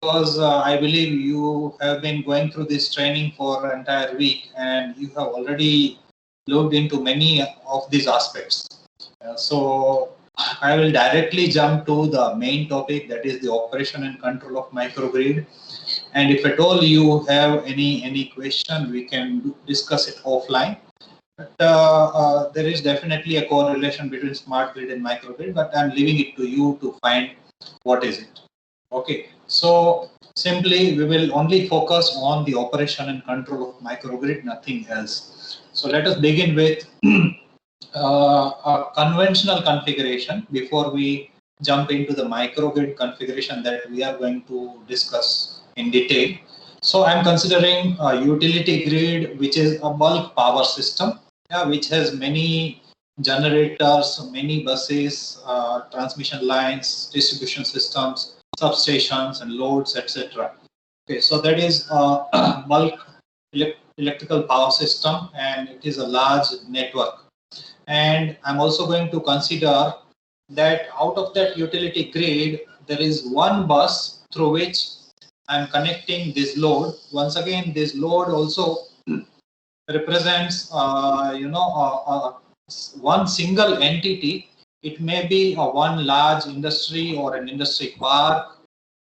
because I believe you have been going through this training for an entire week and you have already looked into many of these aspects. So I will directly jump to the main topic, that is the operation and control of microgrid. And if at all you have any question, we can discuss it offline. But there is definitely a correlation between smart grid and microgrid, but I'm leaving it to you to find what is it. Okay, so simply we will only focus on the operation and control of microgrid, nothing else. So let us begin with a conventional configuration before we jump into the microgrid configuration that we are going to discuss in detail. So I'm considering a utility grid, which is a bulk power system, which has many generators, many buses, transmission lines, distribution systems, substations, and loads, etc. Okay, so that is a bulk electrical power system, and it is a large network. And I'm also going to consider that out of that utility grid, there is one bus through which I'm connecting this load. Once again, this load also represents, one single entity. It may be a one large industry or an industry park,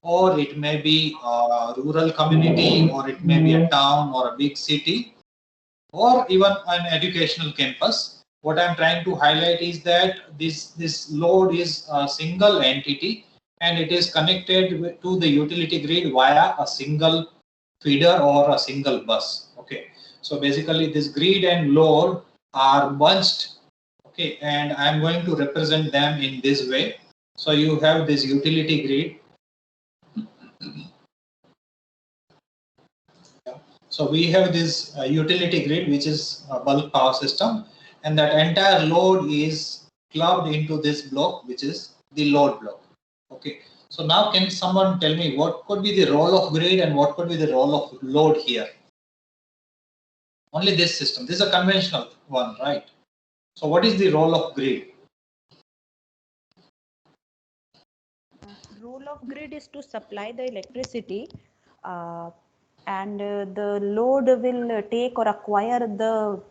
or it may be a rural community, or it may be a town or a big city, or even an educational campus. What I'm trying to highlight is that this load is a single entity and it is connected to the utility grid via a single feeder or a single bus. Okay, so basically this grid and load are bunched. Okay, and I'm going to represent them in this way. So you have this utility grid. So we have this utility grid, which is a bulk power system, and that entire load is clubbed into this block, which is the load block. Okay. So now can someone tell me what could be the role of grid and what could be the role of load here? Only this system. This is a conventional one, right? So what is the role of grid? Role of grid is to supply the electricity, and the load will take or acquire the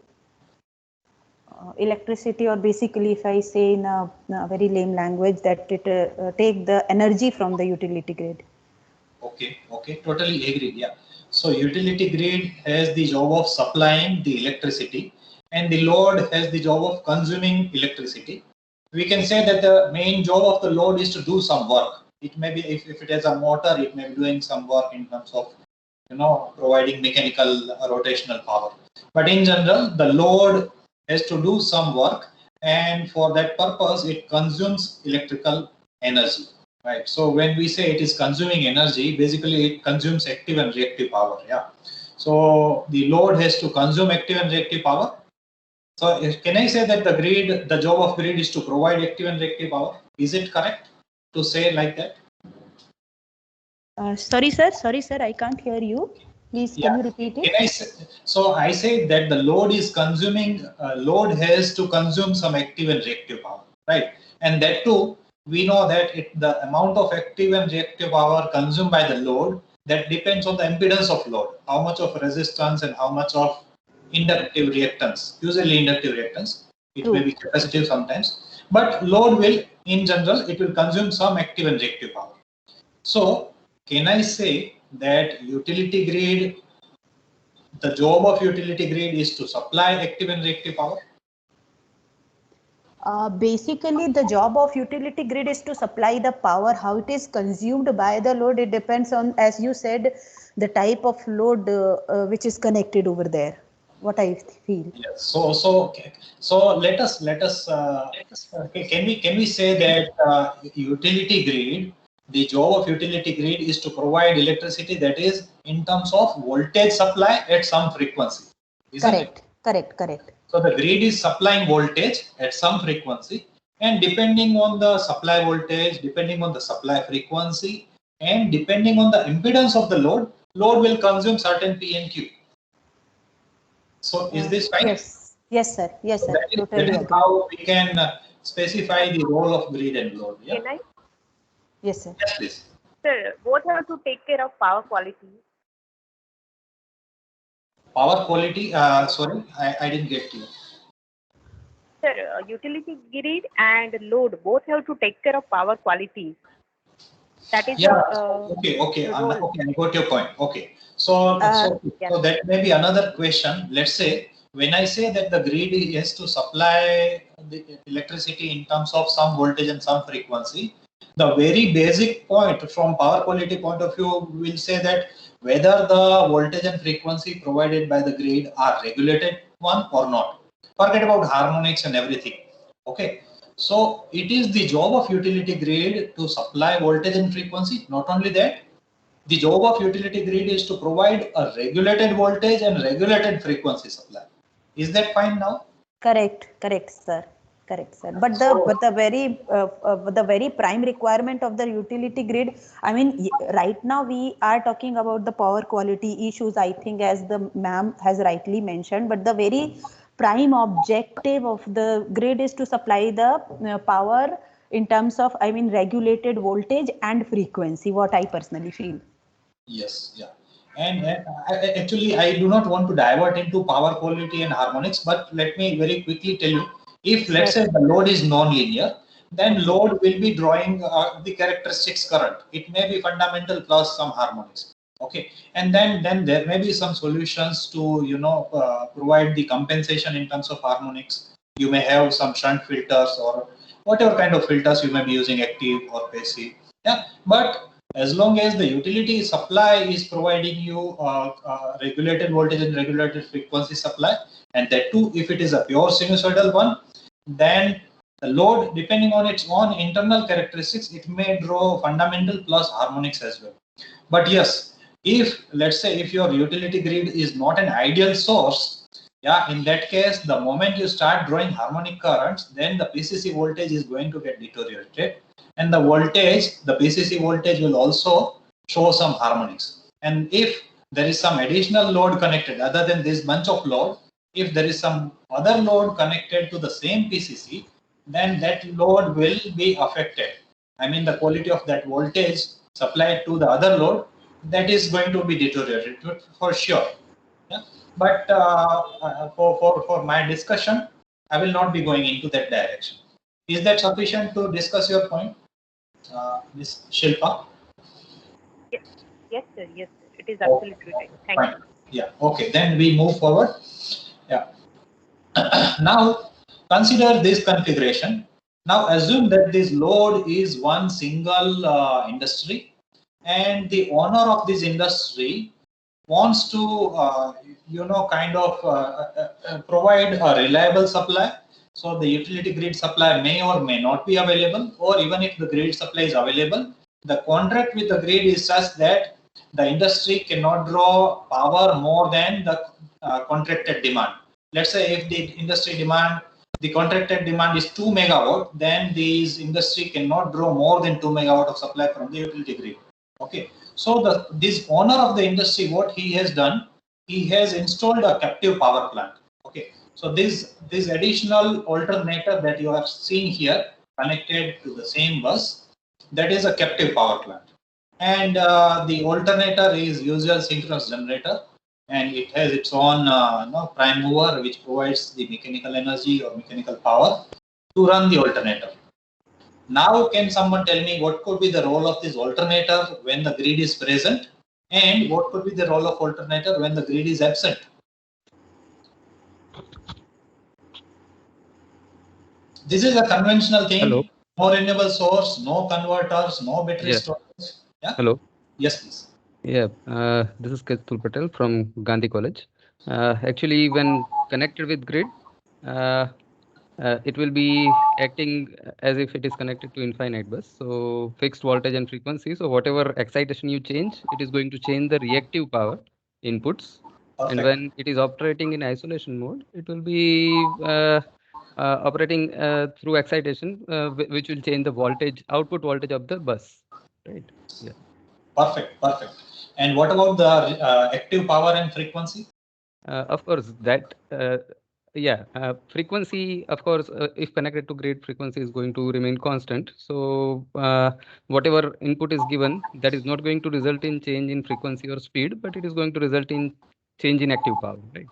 electricity, or basically, if I say in a very lame language, that it take the energy from the utility grid. Okay, totally agree. Yeah. So utility grid has the job of supplying the electricity, and the load has the job of consuming electricity. We can say that the main job of the load is to do some work. It may be, if it has a motor, it may be doing some work in terms of providing mechanical rotational power. But in general, the load has to do some work, and for that purpose, it consumes electrical energy. Right. So when we say it is consuming energy, basically it consumes active and reactive power. Yeah. So the load has to consume active and reactive power. So can I say that the job of grid is to provide active and reactive power? Is it correct to say like that? Sorry, sir, I can't hear you. Please, Yeah. can you repeat it? So I say that the load is consuming, load has to consume some active and reactive power, right? And that too, we know that the amount of active and reactive power consumed by the load, that depends on the impedance of load, how much of resistance and how much of inductive reactance, usually inductive reactance. It True. may be capacitive sometimes, but load will, in general, it will consume some active and reactive power. So can I say that utility grid, the job of utility grid is to supply active and reactive power? Basically, the job of utility grid is to supply the power. How it is consumed by the load, it depends on, as you said, the type of load which is connected over there. What I feel. Yes. So let us okay, can we say that utility grid, the job of utility grid is to provide electricity, that is in terms of voltage supply at some frequency, isn't it? Correct. So the grid is supplying voltage at some frequency, and depending on the supply voltage, depending on the supply frequency, and depending on the impedance of the load, load will consume certain P and Q. So is this right? Yes, sir. So that Totally is agree. how we can specify the role of grid and load. Yeah. Can I? Yes, sir. Yes, please. Sir, both have to take care of power quality. Power quality, sorry, I didn't get you. Sir, utility grid and load both have to take care of power quality. That is Yeah, the okay, role. okay, I got your point. Okay, Yes. so that may be another question. Let's say when I say that the grid is to supply the electricity in terms of some voltage and some frequency, the very basic point from power quality point of view will say that whether the voltage and frequency provided by the grid are regulated one or not. Forget about harmonics and everything. Okay, so it is the job of utility grid to supply voltage and frequency. Not only that, the job of utility grid is to provide a regulated voltage and regulated frequency supply. Is that fine now? Correct, sir. Correct, sir. But the very prime requirement of the utility grid, I mean, right now we are talking about the power quality issues, I think, as the ma'am has rightly mentioned. But the very prime objective of the grid is to supply the power in terms of, I mean, regulated voltage and frequency, what I personally feel. Yes, yeah. And actually, I do not want to divert into power quality and harmonics, but let me very quickly tell you, if let's say the load is non-linear, then load will be drawing the characteristics current. It may be fundamental plus some harmonics. Okay, and then there may be some solutions to provide the compensation in terms of harmonics. You may have some shunt filters or whatever kind of filters you may be using, active or passive. Yeah, but as long as the utility supply is providing you regulated voltage and regulated frequency supply, and that too if it is a pure sinusoidal one, then the load, depending on its own internal characteristics, it may draw fundamental plus harmonics as well. But yes, if let's say if your utility grid is not an ideal source, yeah, in that case, the moment you start drawing harmonic currents, then the PCC voltage is going to get deteriorated, and the PCC voltage will also show some harmonics. And if there is some additional load connected other than this bunch of load, if there is some other load connected to the same PCC, then that load will be affected. I mean, the quality of that voltage supplied to the other load, that is going to be deteriorated for sure. Yeah? But for my discussion, I will not be going into that direction. Is that sufficient to discuss your point, Ms. Shilpa? Yes, sir. Yes, sir. It is absolutely right. Thank you. Yeah. Okay. Then we move forward. Yeah. Now consider this configuration. Now assume that this load is one single industry, and the owner of this industry wants to provide a reliable supply. So the utility grid supply may or may not be available, or even if the grid supply is available, the contract with the grid is such that the industry cannot draw power more than the contracted demand. Let's say if the contracted demand is 2 megawatt, then this industry cannot draw more than 2 megawatt of supply from the utility grid. Okay, so this owner of the industry, what he has done, he has installed a captive power plant. Okay, so this additional alternator that you are seeing here connected to the same bus, that is a captive power plant, and the alternator is usual synchronous generator, and it has its own prime mover which provides the mechanical energy or mechanical power to run the alternator. Now, can someone tell me what could be the role of this alternator when the grid is present, and what could be the role of alternator when the grid is absent? This is a conventional thing. Hello. No renewable source, no converters, no battery storage. Yeah. Hello. Yes, please. Yeah, this is Ketul Patel from Gandhi College. Actually, when connected with grid, it will be acting as if it is connected to infinite bus. So fixed voltage and frequency. So whatever excitation you change, it is going to change the reactive power inputs. Perfect. And when it is operating in isolation mode, it will be operating through excitation, which will change the voltage, output voltage of the bus. Right. Yeah. Perfect. And what about the active power and frequency? Of course, that Yeah, frequency, of course, if connected to grid, frequency is going to remain constant. So whatever input is given, that is not going to result in change in frequency or speed, but it is going to result in change in active power, right?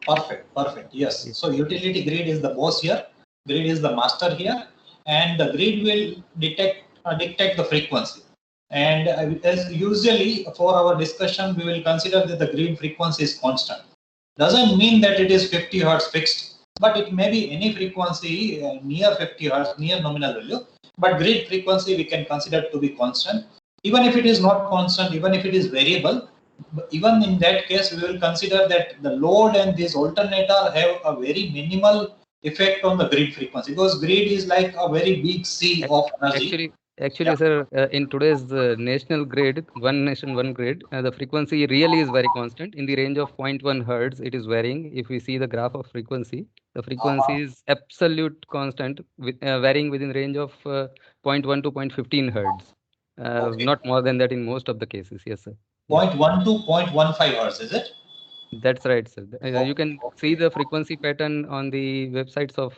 Perfect, perfect. Yes. Yes. So utility grid is the boss here. Grid is the master here, and the grid will dictate the frequency. And as usually for our discussion, we will consider that the grid frequency is constant. Doesn't mean that it is 50 hertz fixed, but it may be any frequency near 50 hertz, near nominal value. But grid frequency we can consider to be constant. Even if it is not constant, even if it is variable, even in that case, we will consider that the load and this alternator have a very minimal effect on the grid frequency, because grid is like a very big sea of energy. Actually, sir, in today's national grid, one nation, one grid, the frequency really is very constant in the range of 0.1 hertz. It is varying. If we see the graph of frequency, the frequency is absolute constant, with, varying within range of 0.1 to 0.15 hertz. Okay. Not more than that in most of the cases. Yes, sir. 0.1 to 0.15 hertz, is it? That's right, sir. You can see the frequency pattern on the websites of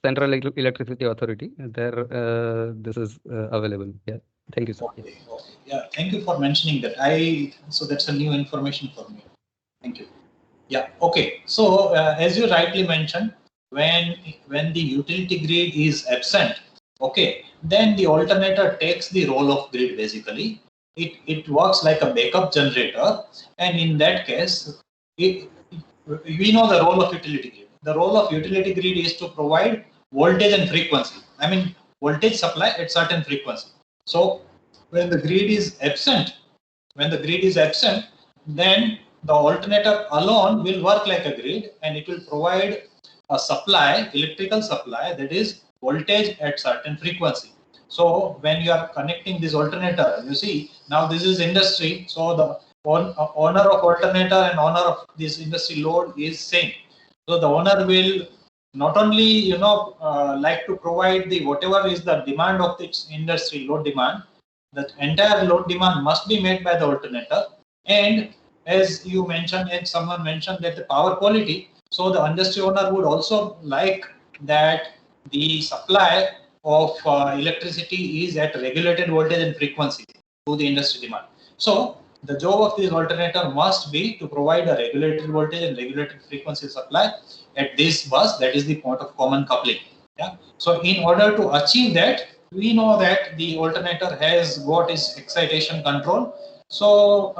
Central Electricity Authority. There, this is available. Yeah. Thank you, sir. Okay, okay. Yeah, thank you for mentioning that. So that's a new information for me. Thank you. Yeah, okay. So as you rightly mentioned, when the utility grid is absent, okay, then the alternator takes the role of grid basically. It works like a backup generator, and in that case, we know the role of utility grid. The role of utility grid is to provide voltage and frequency. I mean, voltage supply at certain frequency. So when the grid is absent, then the alternator alone will work like a grid, and it will provide a supply, electrical supply, that is voltage at certain frequency. So when you are connecting this alternator, you see now this is industry. So the owner of alternator and owner of this industry load is same. So the owner will not only like to provide the whatever is the demand of this industry load demand. The entire load demand must be met by the alternator. And as you mentioned, and someone mentioned that the power quality, so the industry owner would also like that the supply of electricity is at regulated voltage and frequency to the industry demand. So the job of this alternator must be to provide a regulated voltage and regulated frequency supply at this bus, that is the point of common coupling. Yeah. So in order to achieve that, we know that the alternator has got its excitation control. So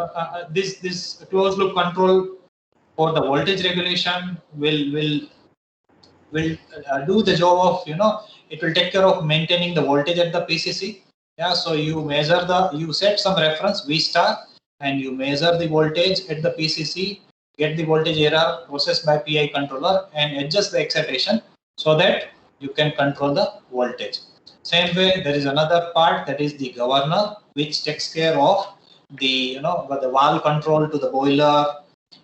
this closed loop control for the voltage regulation will do the job of, it will take care of maintaining the voltage at the PCC. Yeah, so you set some reference V star, and you measure the voltage at the PCC, get the voltage error processed by PI controller, and adjust the excitation so that you can control the voltage. Same way, there is another part, that is the governor, which takes care of the the valve control to the boiler,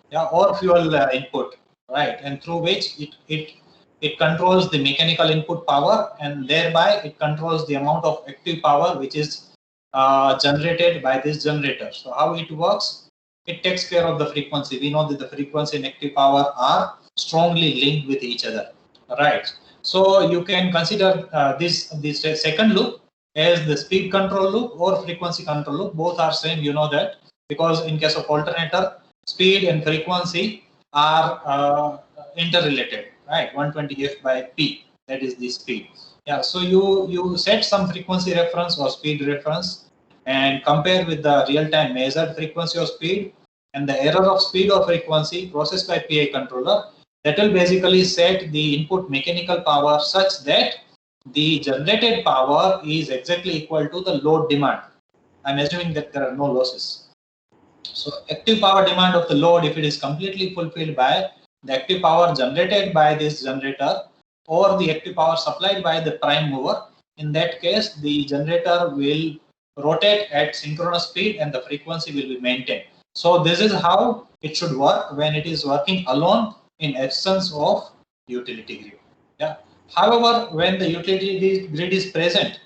yeah, or fuel input, right, and through which it controls the mechanical input power, and thereby it controls the amount of active power which is generated by this generator. So how it works? It takes care of the frequency. We know that the frequency and active power are strongly linked with each other, right? So you can consider this second loop as the speed control loop or frequency control loop. Both are same, you know that, because in case of alternator, speed and frequency are interrelated, right? 120 F by P, that is the speed. Yeah, so you set some frequency reference or speed reference and compare with the real-time measured frequency or speed, and the error of speed or frequency processed by PI controller, that will basically set the input mechanical power such that the generated power is exactly equal to the load demand. I'm assuming that there are no losses. So active power demand of the load, if it is completely fulfilled by the active power generated by this generator or the active power supplied by the prime mover, in that case the generator will rotate at synchronous speed and the frequency will be maintained. So this is how it should work when it is working alone in absence of utility grid. Yeah. However, when the utility grid is present,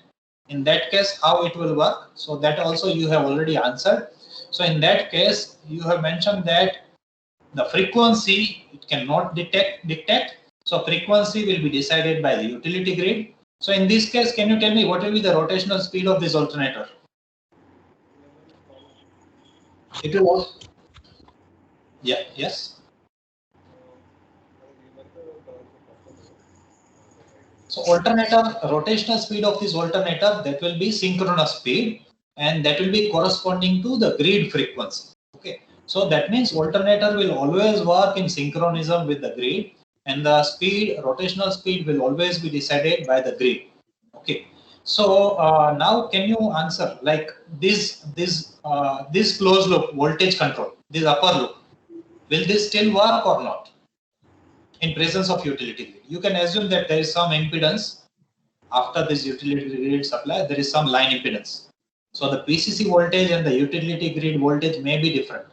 in that case how it will work, so that also you have already answered. So in that case, you have mentioned that The frequency it cannot dictate. So frequency will be decided by the utility grid. So in this case, can you tell me what will be the rotational speed of this alternator? It will also, yeah, yes. So alternator, rotational speed of this alternator, that will be synchronous speed, and that will be corresponding to the grid frequency. Okay, so that means alternator will always work in synchronism with the grid, and the speed, rotational speed, will always be decided by the grid. Okay, so now can you answer like this closed loop voltage control, this upper loop, will this still work or not in presence of utility grid? You can assume that there is some impedance after this utility grid supply, there is some line impedance. So the PCC voltage and the utility grid voltage may be different.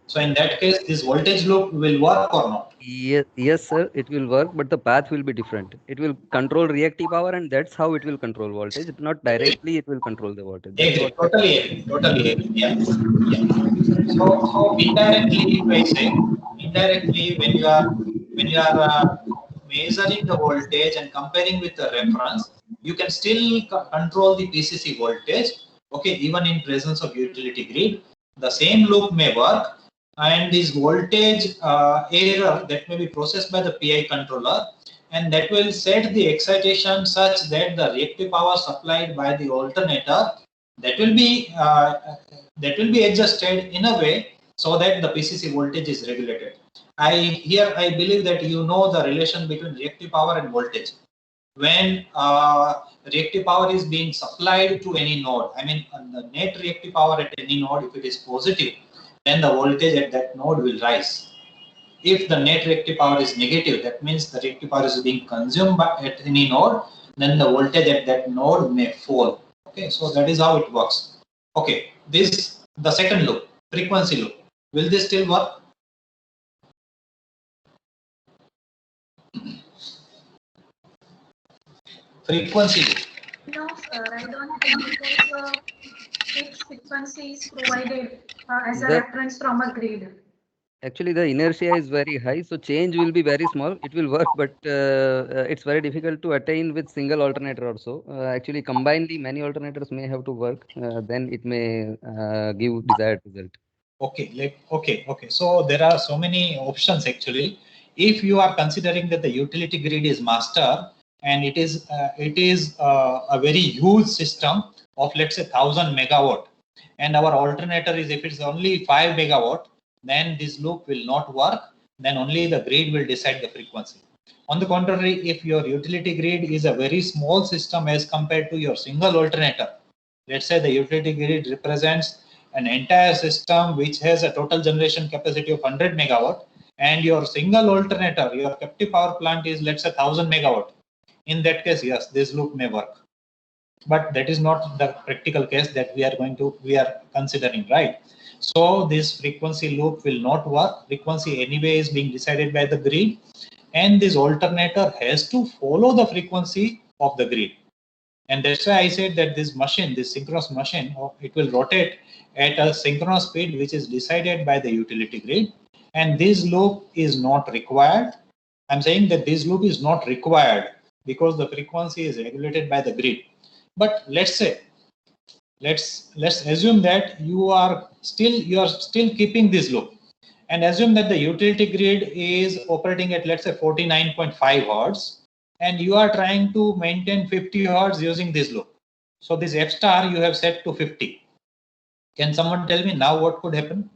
So in that case, this voltage loop will work or not? Yes, sir, it will work, but the path will be different. It will control reactive power, and that's how it will control voltage. Not directly, it will control the voltage. That's Agree, what totally agree. Yeah. So indirectly, if I say, indirectly when you are measuring the voltage and comparing with the reference, you can still control the PCC voltage. Okay, even in presence of utility grid, the same loop may work, and this voltage error that may be processed by the PI controller, and that will set the excitation such that the reactive power supplied by the alternator that will be adjusted in a way so that the PCC voltage is regulated. I believe that you know the relation between reactive power and voltage. When reactive power is being supplied to any node, I mean the net reactive power at any node, if it is positive, then the voltage at that node will rise. If the net reactive power is negative, that means the reactive power is being consumed at any node, then the voltage at that node may fall. Okay, so that is how it works. Okay, this the second loop, frequency loop. Will this still work? Frequency loop. No, sir, I don't think because fixed frequency is provided as a the reference from a grid. actually the inertia is very high, so change will be very small. It will work, but it's very difficult to attain with single alternator also. Actually, combinedly, many alternators may have to work. Then it may give desired result. Okay. So there are so many options actually. If you are considering that the utility grid is master and it is a very huge system of let's say 1000 megawatt, and our alternator is if it's only 5 megawatt, then this loop will not work. Then only the grid will decide the frequency. On the contrary, if your utility grid is a very small system as compared to your single alternator, let's say the utility grid represents an entire system which has a total generation capacity of 100 megawatt, and your single alternator, your captive power plant is let's say 1000 megawatt. In that case, yes, this loop may work, but that is not the practical case that we are considering, right? So this frequency loop will not work. Frequency anyway is being decided by the grid, and this alternator has to follow the frequency of the grid. And that's why I said that this machine, this synchronous machine, it will rotate at a synchronous speed which is decided by the utility grid. And this loop is not required. I'm saying that this loop is not required because the frequency is regulated by the grid. But let's assume that you are still keeping this loop, and assume that the utility grid is operating at let's say 49.5 hertz, and you are trying to maintain 50 hertz using this loop. So this F star you have set to 50. Can someone tell me now what could happen?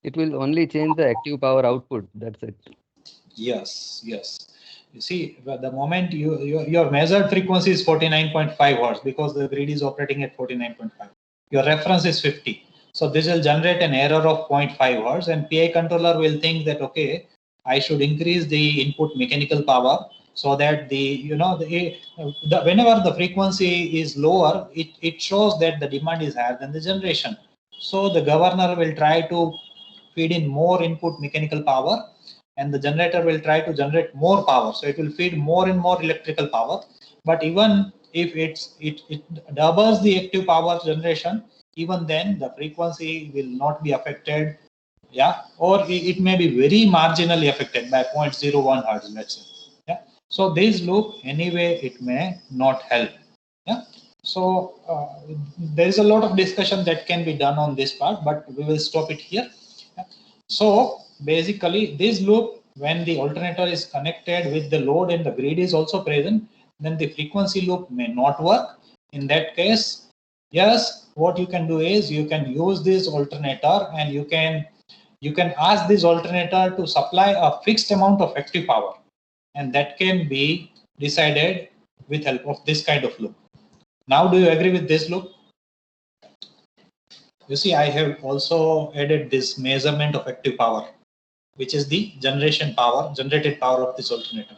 It will only change the active power output. That's it. Yes. You see, the moment your measured frequency is 49.5 hertz because the grid is operating at 49.5. Your reference is 50. So this will generate an error of 0.5 hertz, and PI controller will think that okay, I should increase the input mechanical power so that whenever the frequency is lower, it shows that the demand is higher than the generation. So the governor will try to feed in more input mechanical power, and the generator will try to generate more power. So it will feed more and more electrical power. But even if it doubles the active power generation, even then the frequency will not be affected, yeah, or it may be very marginally affected by 0.01 hertz, let's say. Yeah, so this loop anyway it may not help. Yeah, so there is a lot of discussion that can be done on this part, but we will stop it here. Yeah. So basically this loop, when the alternator is connected with the load and the grid is also present, then the frequency loop may not work. In that case, yes, what you can do is you can use this alternator and you can ask this alternator to supply a fixed amount of active power, and that can be decided with help of this kind of loop. Now, do you agree with this loop? You see, I have also added this measurement of active power, which is the generated power of this alternator.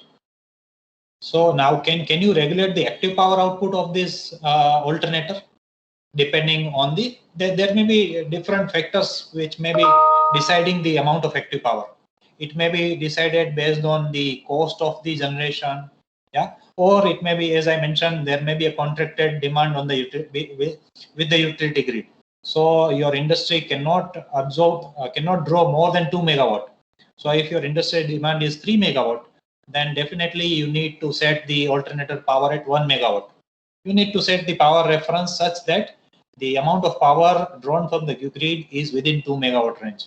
So now can you regulate the active power output of this alternator? Depending on there may be different factors which may be deciding the amount of active power. It may be decided based on the cost of the generation, yeah, or it may be, as I mentioned, there may be a contracted demand on the with the utility grid. So your industry cannot draw more than 2 megawatt. So if your industry demand is 3 megawatt, then definitely you need to set the alternator power at 1 megawatt. You need to set the power reference such that the amount of power drawn from the grid is within 2 megawatt range.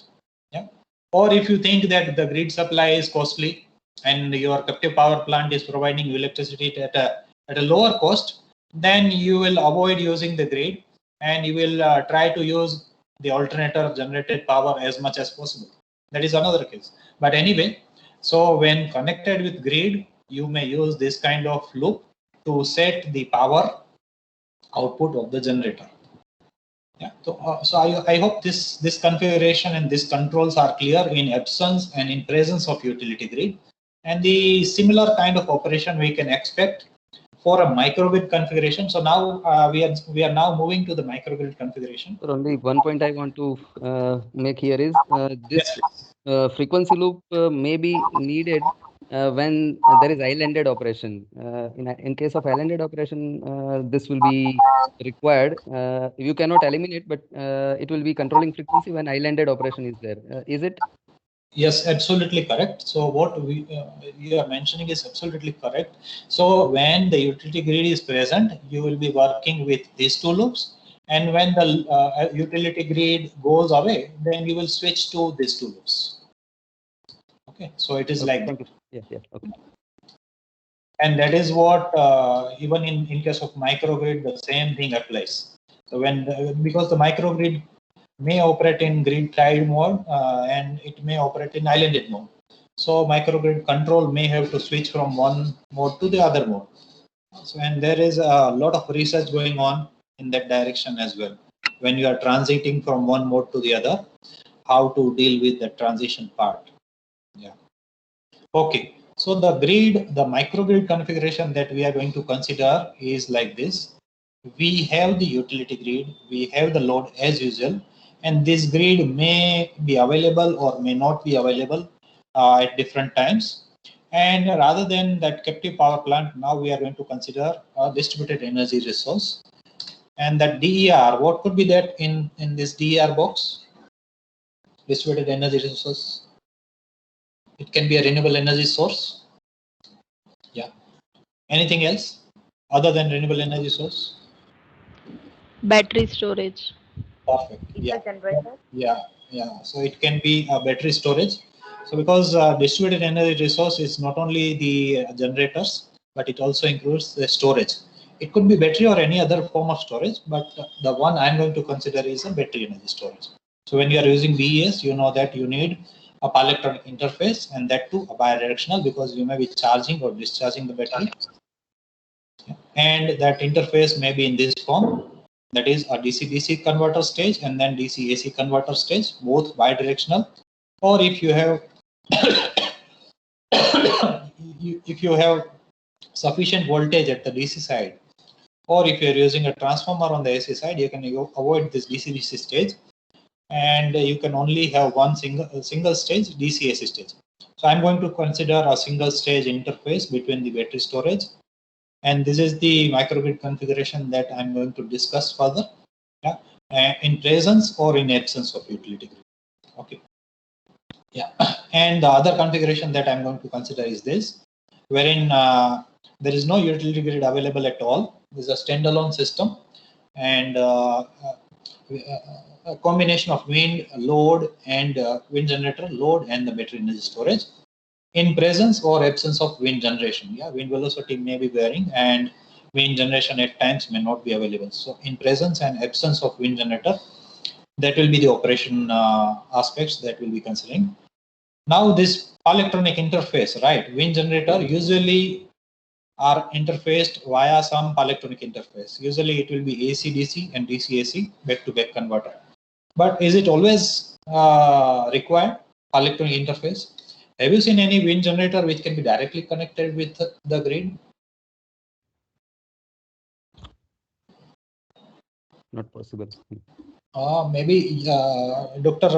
Yeah. Or if you think that the grid supply is costly and your captive power plant is providing you electricity at a lower cost, then you will avoid using the grid and you will try to use the alternator generated power as much as possible. That is another case. But anyway, so when connected with grid, you may use this kind of loop to set the power output of the generator. Yeah, so I hope this configuration and these controls are clear in absence and in presence of utility grid, and the similar kind of operation we can expect for a microgrid configuration. So now we are now moving to the microgrid configuration. Only one point I want to make here is this frequency loop may be needed when there is islanded operation. In case of islanded operation, this will be required. You cannot eliminate, but it will be controlling frequency when islanded operation is there. Is it? Yes, absolutely correct. So what you are mentioning is absolutely correct. So when the utility grid is present, you will be working with these two loops. And when the utility grid goes away, then you will switch to these two loops. Okay, so it is like thank you. Yeah, okay. And that is what even in case of microgrid, the same thing applies. So because the microgrid may operate in grid tied mode and it may operate in islanded mode. So microgrid control may have to switch from one mode to the other mode. So, and there is a lot of research going on in that direction as well. When you are transiting from one mode to the other, how to deal with the transition part. Yeah. Okay. So the microgrid configuration that we are going to consider is like this. We have the utility grid, we have the load as usual, and this grid may be available or may not be available at different times. And rather than that captive power plant, now we are going to consider a distributed energy resource. And that DER, what could be that in this DER box? Distributed energy resource. It can be a renewable energy source. Yeah. Anything else other than renewable energy source? Battery storage. Perfect. Yeah. Generator. Yeah. So it can be a battery storage. So because distributed energy resource is not only the generators, but it also includes the storage. It could be battery or any other form of storage, but the one I'm going to consider is a battery energy storage. So when you are using BES, you know that you need a power electronic interface, and that too a bidirectional, because you may be charging or discharging the battery. And that interface may be in this form. That is a DC-DC converter stage and then DC-AC converter stage, both bidirectional. Or if you have if you have sufficient voltage at the DC side, or if you're using a transformer on the AC side, you can avoid this DC-DC stage, and you can only have one single stage DC-AC stage. So I'm going to consider a single stage interface between the battery storage. And this is the microgrid configuration that I'm going to discuss further. Yeah. in presence or in absence of utility grid. Okay. Yeah. And the other configuration that I'm going to consider is this, wherein there is no utility grid available at all. This is a standalone system, and a combination of wind load and wind generator load and the battery energy storage in presence or absence of wind generation. Yeah, wind velocity may be varying and wind generation at times may not be available. So in presence and absence of wind generator, that will be the operation aspects that we'll be considering. Now this electronic interface, right? Wind generator usually are interfaced via some electronic interface. Usually it will be AC-DC and DC-AC back-to-back converter. But is it always required electronic interface? Have you seen any wind generator which can be directly connected with the grid? Not possible. Maybe Dr.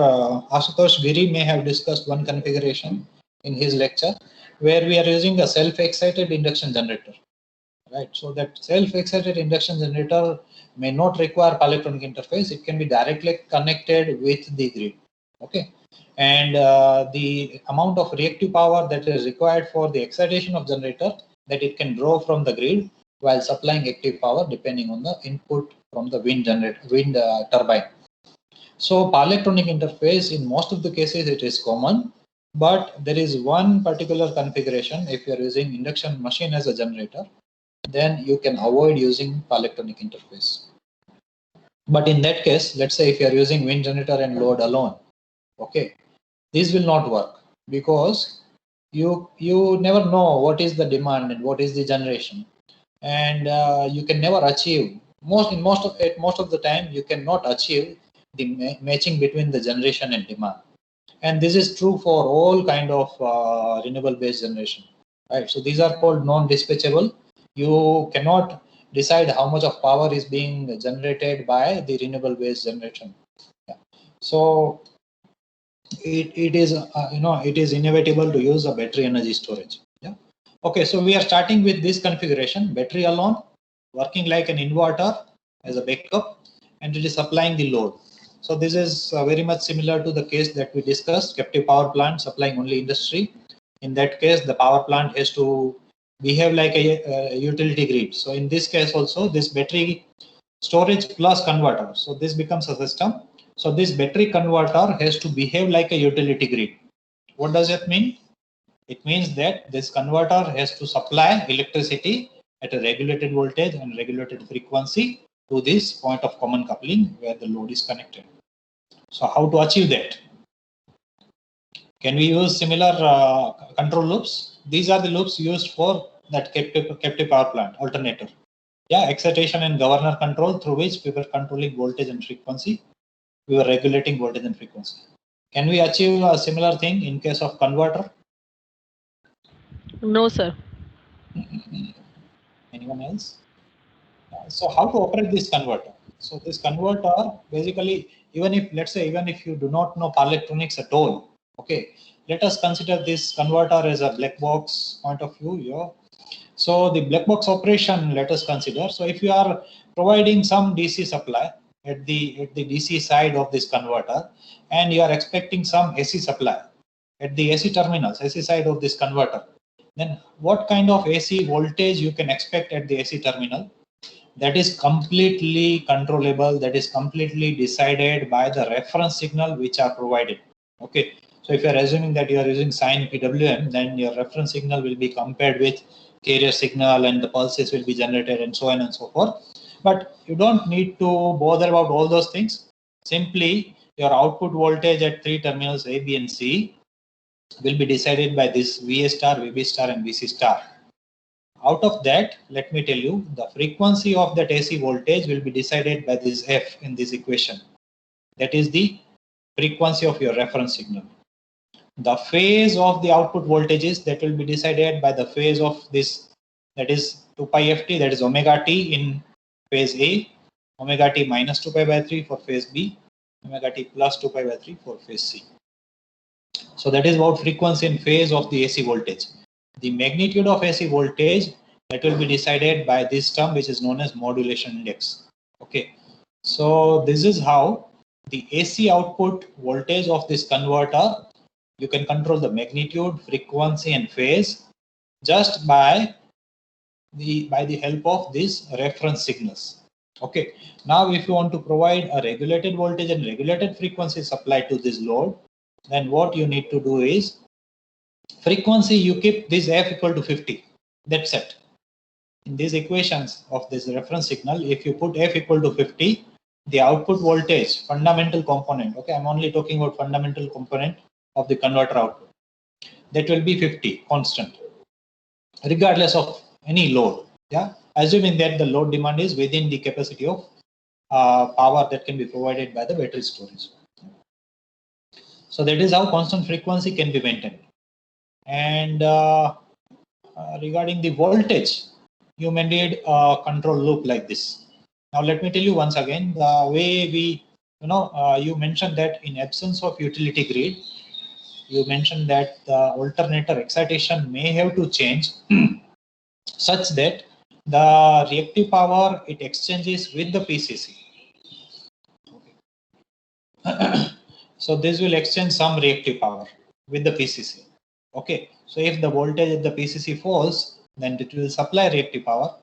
Ashutosh Giri may have discussed one configuration in his lecture where we are using a self-excited induction generator, right? So that self-excited induction generator may not require electronic interface. It can be directly connected with the grid, okay? And the amount of reactive power that is required for the excitation of generator that it can draw from the grid while supplying active power depending on the input from the wind turbine. So electronic interface in most of the cases it is common, but there is one particular configuration. If you are using induction machine as a generator, then you can avoid using electronic interface. But in that case, let's say if you are using wind generator and load alone, okay, this will not work because you never know what is the demand and what is the generation, and you can never achieve most of the time you cannot achieve the matching between the generation and demand. And this is true for all kind of renewable based generation, right? So these are called non-dispatchable. You cannot decide how much of power is being generated by the renewable based generation. Yeah. So it is it is inevitable to use a battery energy storage. Yeah. Okay, so we are starting with this configuration, battery alone working like an inverter as a backup, and it is supplying the load. So this is very much similar to the case that we discussed, captive power plant supplying only industry. In that case, the power plant has to behave like a utility grid. So in this case also, this battery storage plus converter. So this becomes a system. So this battery converter has to behave like a utility grid. What does that mean? It means that this converter has to supply electricity at a regulated voltage and regulated frequency to this point of common coupling where the load is connected. So how to achieve that? Can we use similar control loops? These are the loops used for that captive power plant alternator. Yeah, excitation and governor control through which we were controlling voltage and frequency. We were regulating voltage and frequency. Can we achieve a similar thing in case of converter? No, sir. Anyone else? So how to operate this converter? So this converter basically, even if you do not know power electronics at all, okay, let us consider this converter as a black box point of view. Yeah. So the black box operation, let us consider. So if you are providing some DC supply at the DC side of this converter, and you are expecting some AC supply at the AC terminals, AC side of this converter, then what kind of AC voltage you can expect at the AC terminal? That is completely controllable, that is completely decided by the reference signal which are provided. Okay, so if you are assuming that you are using sine PWM, then your reference signal will be compared with carrier signal and the pulses will be generated and so on and so forth. But you don't need to bother about all those things. Simply your output voltage at three terminals A, B and C will be decided by this VA star, VB star and VC star. Out of that, let me tell you, the frequency of that AC voltage will be decided by this F in this equation. That is the frequency of your reference signal. The phase of the output voltages, that will be decided by the phase of this, that is 2 pi ft, that is omega t in phase A, omega t minus 2 pi by 3 for phase B, omega t plus 2 pi by 3 for phase C. So that is about frequency and phase of the AC voltage. The magnitude of AC voltage, that will be decided by this term which is known as modulation index. Okay, So this is how the AC output voltage of this converter, you can control the magnitude, frequency and phase just by the help of these reference signals. Okay. Now if you want to provide a regulated voltage and regulated frequency supply to this load, then what you need to do is frequency you keep this f equal to 50. That's it. In these equations of this reference signal, if you put f equal to 50, the output voltage, fundamental component, okay, I'm only talking about fundamental component of the converter output, that will be 50 constant, regardless of any load. Yeah, assuming that the load demand is within the capacity of power that can be provided by the battery storage. So that is how constant frequency can be maintained. And regarding the voltage, you may need a control loop like this. Now let me tell you once again, the way we, you mentioned that in absence of utility grid, you mentioned that the alternator excitation may have to change such that the reactive power it exchanges with the PCC. So this will exchange some reactive power with the PCC. Okay, so if the voltage at the PCC falls, then it will supply reactive power.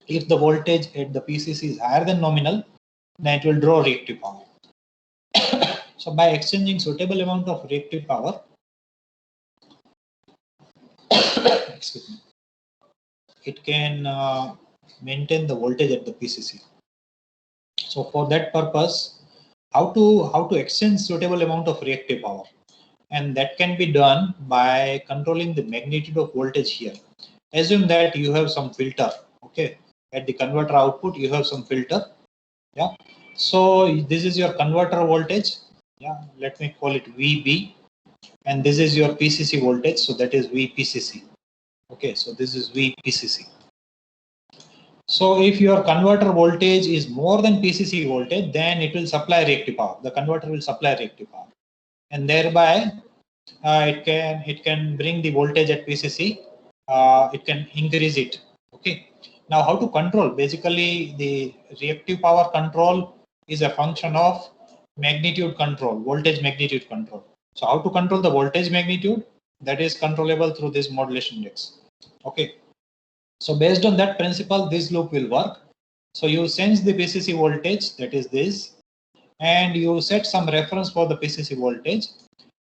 If the voltage at the PCC is higher than nominal, then it will draw reactive power. So by exchanging suitable amount of reactive power, excuse me, it can maintain the voltage at the PCC. So for that purpose, how to exchange suitable amount of reactive power, and that can be done by controlling the magnitude of voltage here. Assume that you have some filter, okay, at the converter output you have some filter. Yeah, so this is your converter voltage. Yeah, let me call it VB, and this is your PCC voltage, so that is VPCC. Okay, so this is VPCC. So if your converter voltage is more than PCC voltage, then it will supply reactive power. The converter will supply reactive power, and thereby it can bring the voltage at PCC. It can increase it. Okay. Now, how to control? Basically, the reactive power control is a function of magnitude control, voltage magnitude control. So, how to control the voltage magnitude? That is controllable through this modulation index. Okay. So based on that principle, this loop will work. So you sense the PCC voltage, that is this, and you set some reference for the PCC voltage.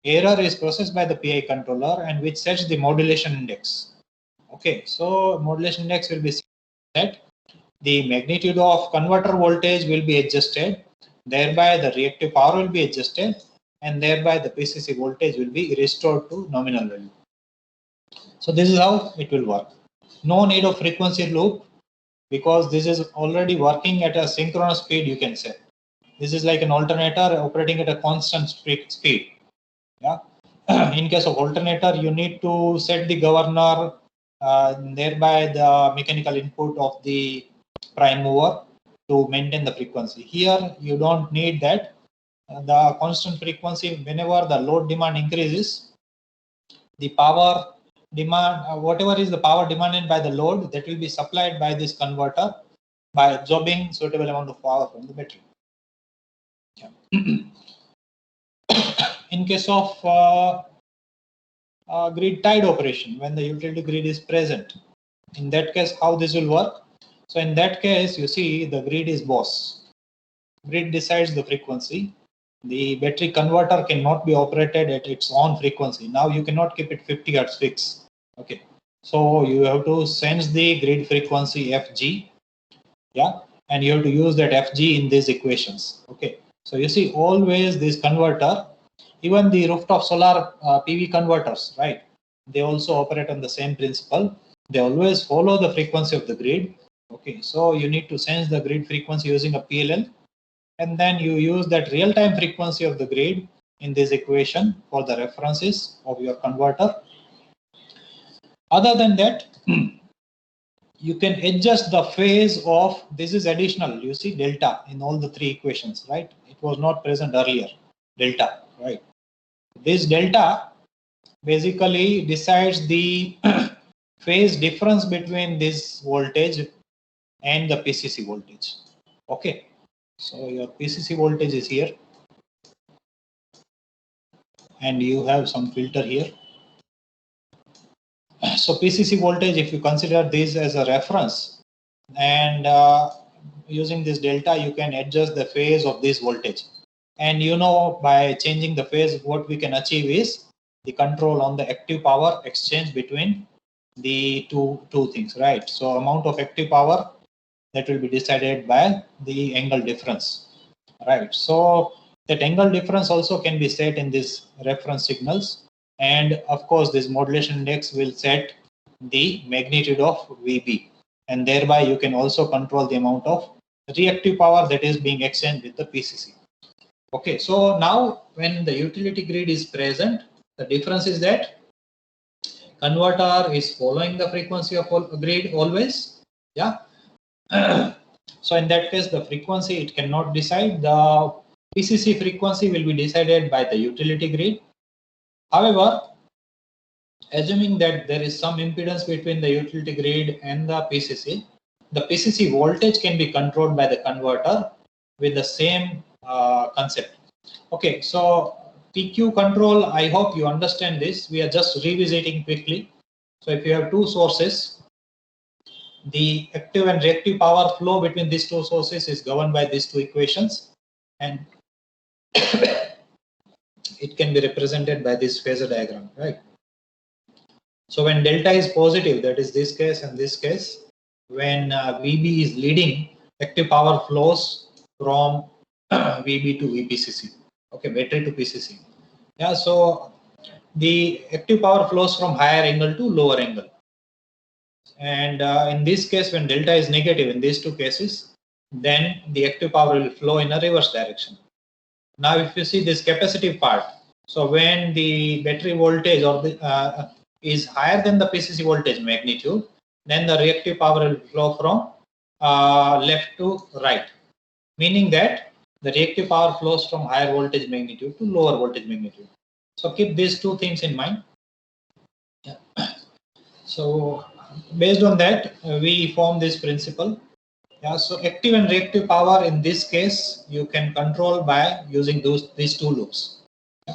Error is processed by the PI controller, and which sets the modulation index. Okay, so modulation index will be set. The magnitude of converter voltage will be adjusted. Thereby the reactive power will be adjusted, and thereby the PCC voltage will be restored to nominal value. So this is how it will work. No need of frequency loop, because this is already working at a synchronous speed, you can say. This is like an alternator operating at a constant speed. Yeah. In case of alternator, you need to set the governor, thereby the mechanical input of the prime mover to maintain the frequency. Here, you don't need that. The constant frequency, whenever the load demand increases, the power demand, whatever is the power demanded by the load, that will be supplied by this converter by absorbing suitable amount of power from the battery. Yeah. In case of grid tied operation, when the utility grid is present, in that case, how this will work? So in that case, you see the grid is boss. Grid decides the frequency. The battery converter cannot be operated at its own frequency. Now you cannot keep it 50 Hz fixed. Okay, so you have to sense the grid frequency FG. Yeah, and you have to use that FG in these equations. Okay, so you see always this converter, even the rooftop solar PV converters, right? They also operate on the same principle. They always follow the frequency of the grid. Okay, so you need to sense the grid frequency using a PLL, and then you use that real-time frequency of the grid in this equation for the references of your converter. Other than that, you can adjust the phase of, this is additional, you see delta in all the three equations, right? It was not present earlier, delta, right? This delta basically decides the phase difference between this voltage and the PCC voltage. Okay, So your PCC voltage is here, and you have some filter here. So PCC voltage, if you consider this as a reference, and using this delta, you can adjust the phase of this voltage. And you know, by changing the phase, what we can achieve is the control on the active power exchange between the two things, right? So amount of active power that will be decided by the angle difference, right? So that angle difference also can be set in these reference signals, and of course this modulation index will set the magnitude of VB, and thereby you can also control the amount of reactive power that is being exchanged with the PCC. Okay, so now when the utility grid is present, the difference is that converter is following the frequency of grid always. Yeah. So in that case, the frequency it cannot decide. The PCC frequency will be decided by the utility grid. However, assuming that there is some impedance between the utility grid and the PCC voltage can be controlled by the converter with the same concept. Okay, so PQ control, I hope you understand this. We are just revisiting quickly. So if you have two sources, the active and reactive power flow between these two sources is governed by these two equations, and it can be represented by this phasor diagram, right? So when delta is positive, that is this case and this case, when VB is leading, active power flows from VB to VPCC, okay, battery to PCC. Yeah, so the active power flows from higher angle to lower angle. And in this case, when delta is negative in these two cases, then the active power will flow in a reverse direction. Now, if you see this capacitive part, so when the battery voltage or the is higher than the PCC voltage magnitude, then the reactive power will flow from left to right, meaning that the reactive power flows from higher voltage magnitude to lower voltage magnitude. So keep these two things in mind. Yeah. So based on that, we form this principle. Yeah, so active and reactive power in this case you can control by using these two loops. Yeah.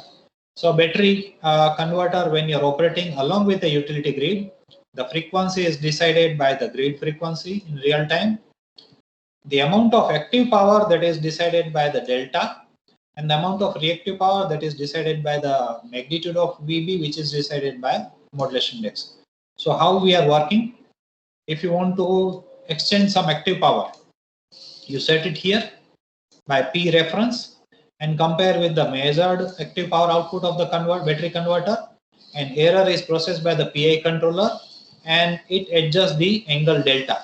So battery converter, when you're operating along with the utility grid, the frequency is decided by the grid frequency in real time. The amount of active power that is decided by the delta, and the amount of reactive power that is decided by the magnitude of VB, which is decided by modulation index. So how we are working? If you want to exchange some active power, you set it here by P reference and compare with the measured active power output of the battery converter, and error is processed by the PI controller and it adjusts the angle delta.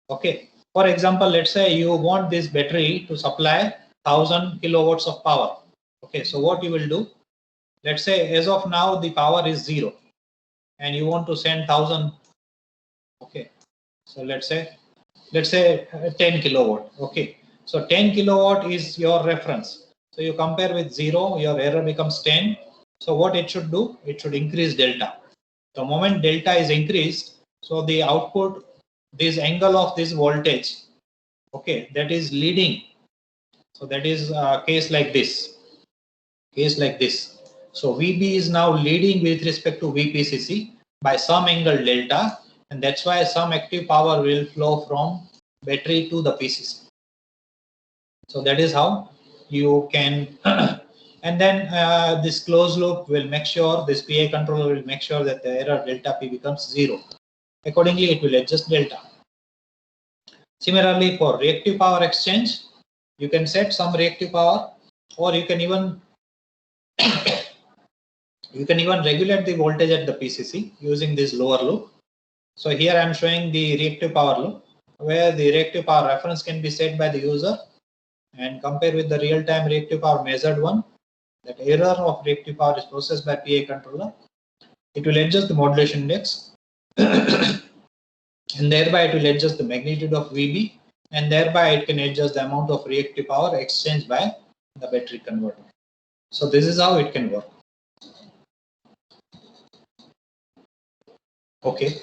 Okay, for example, let's say you want this battery to supply 1000 kilowatts of power. Okay, so what you will do, let's say as of now the power is 0 and you want to send 1000. Okay, so let's say 10 kilowatt. Okay, so 10 kilowatt is your reference. So you compare with 0, your error becomes 10. So what it should do, it should increase delta. The moment delta is increased, so the output, this angle of this voltage, okay, that is leading. So that is a case like this. So VB is now leading with respect to VPCC by some angle delta, and that's why some active power will flow from battery to the PCC. So that is how you can and then this closed loop will make sure, this PI controller will make sure that the error delta P becomes 0. Accordingly, it will adjust delta. Similarly, for reactive power exchange, you can set some reactive power, or you can even regulate the voltage at the PCC using this lower loop. So here I am showing the reactive power loop, where the reactive power reference can be set by the user and compare with the real-time reactive power measured one. That error of reactive power is processed by PI controller. It will adjust the modulation index and thereby it will adjust the magnitude of VB, and thereby it can adjust the amount of reactive power exchanged by the battery converter. So this is how it can work. Okay.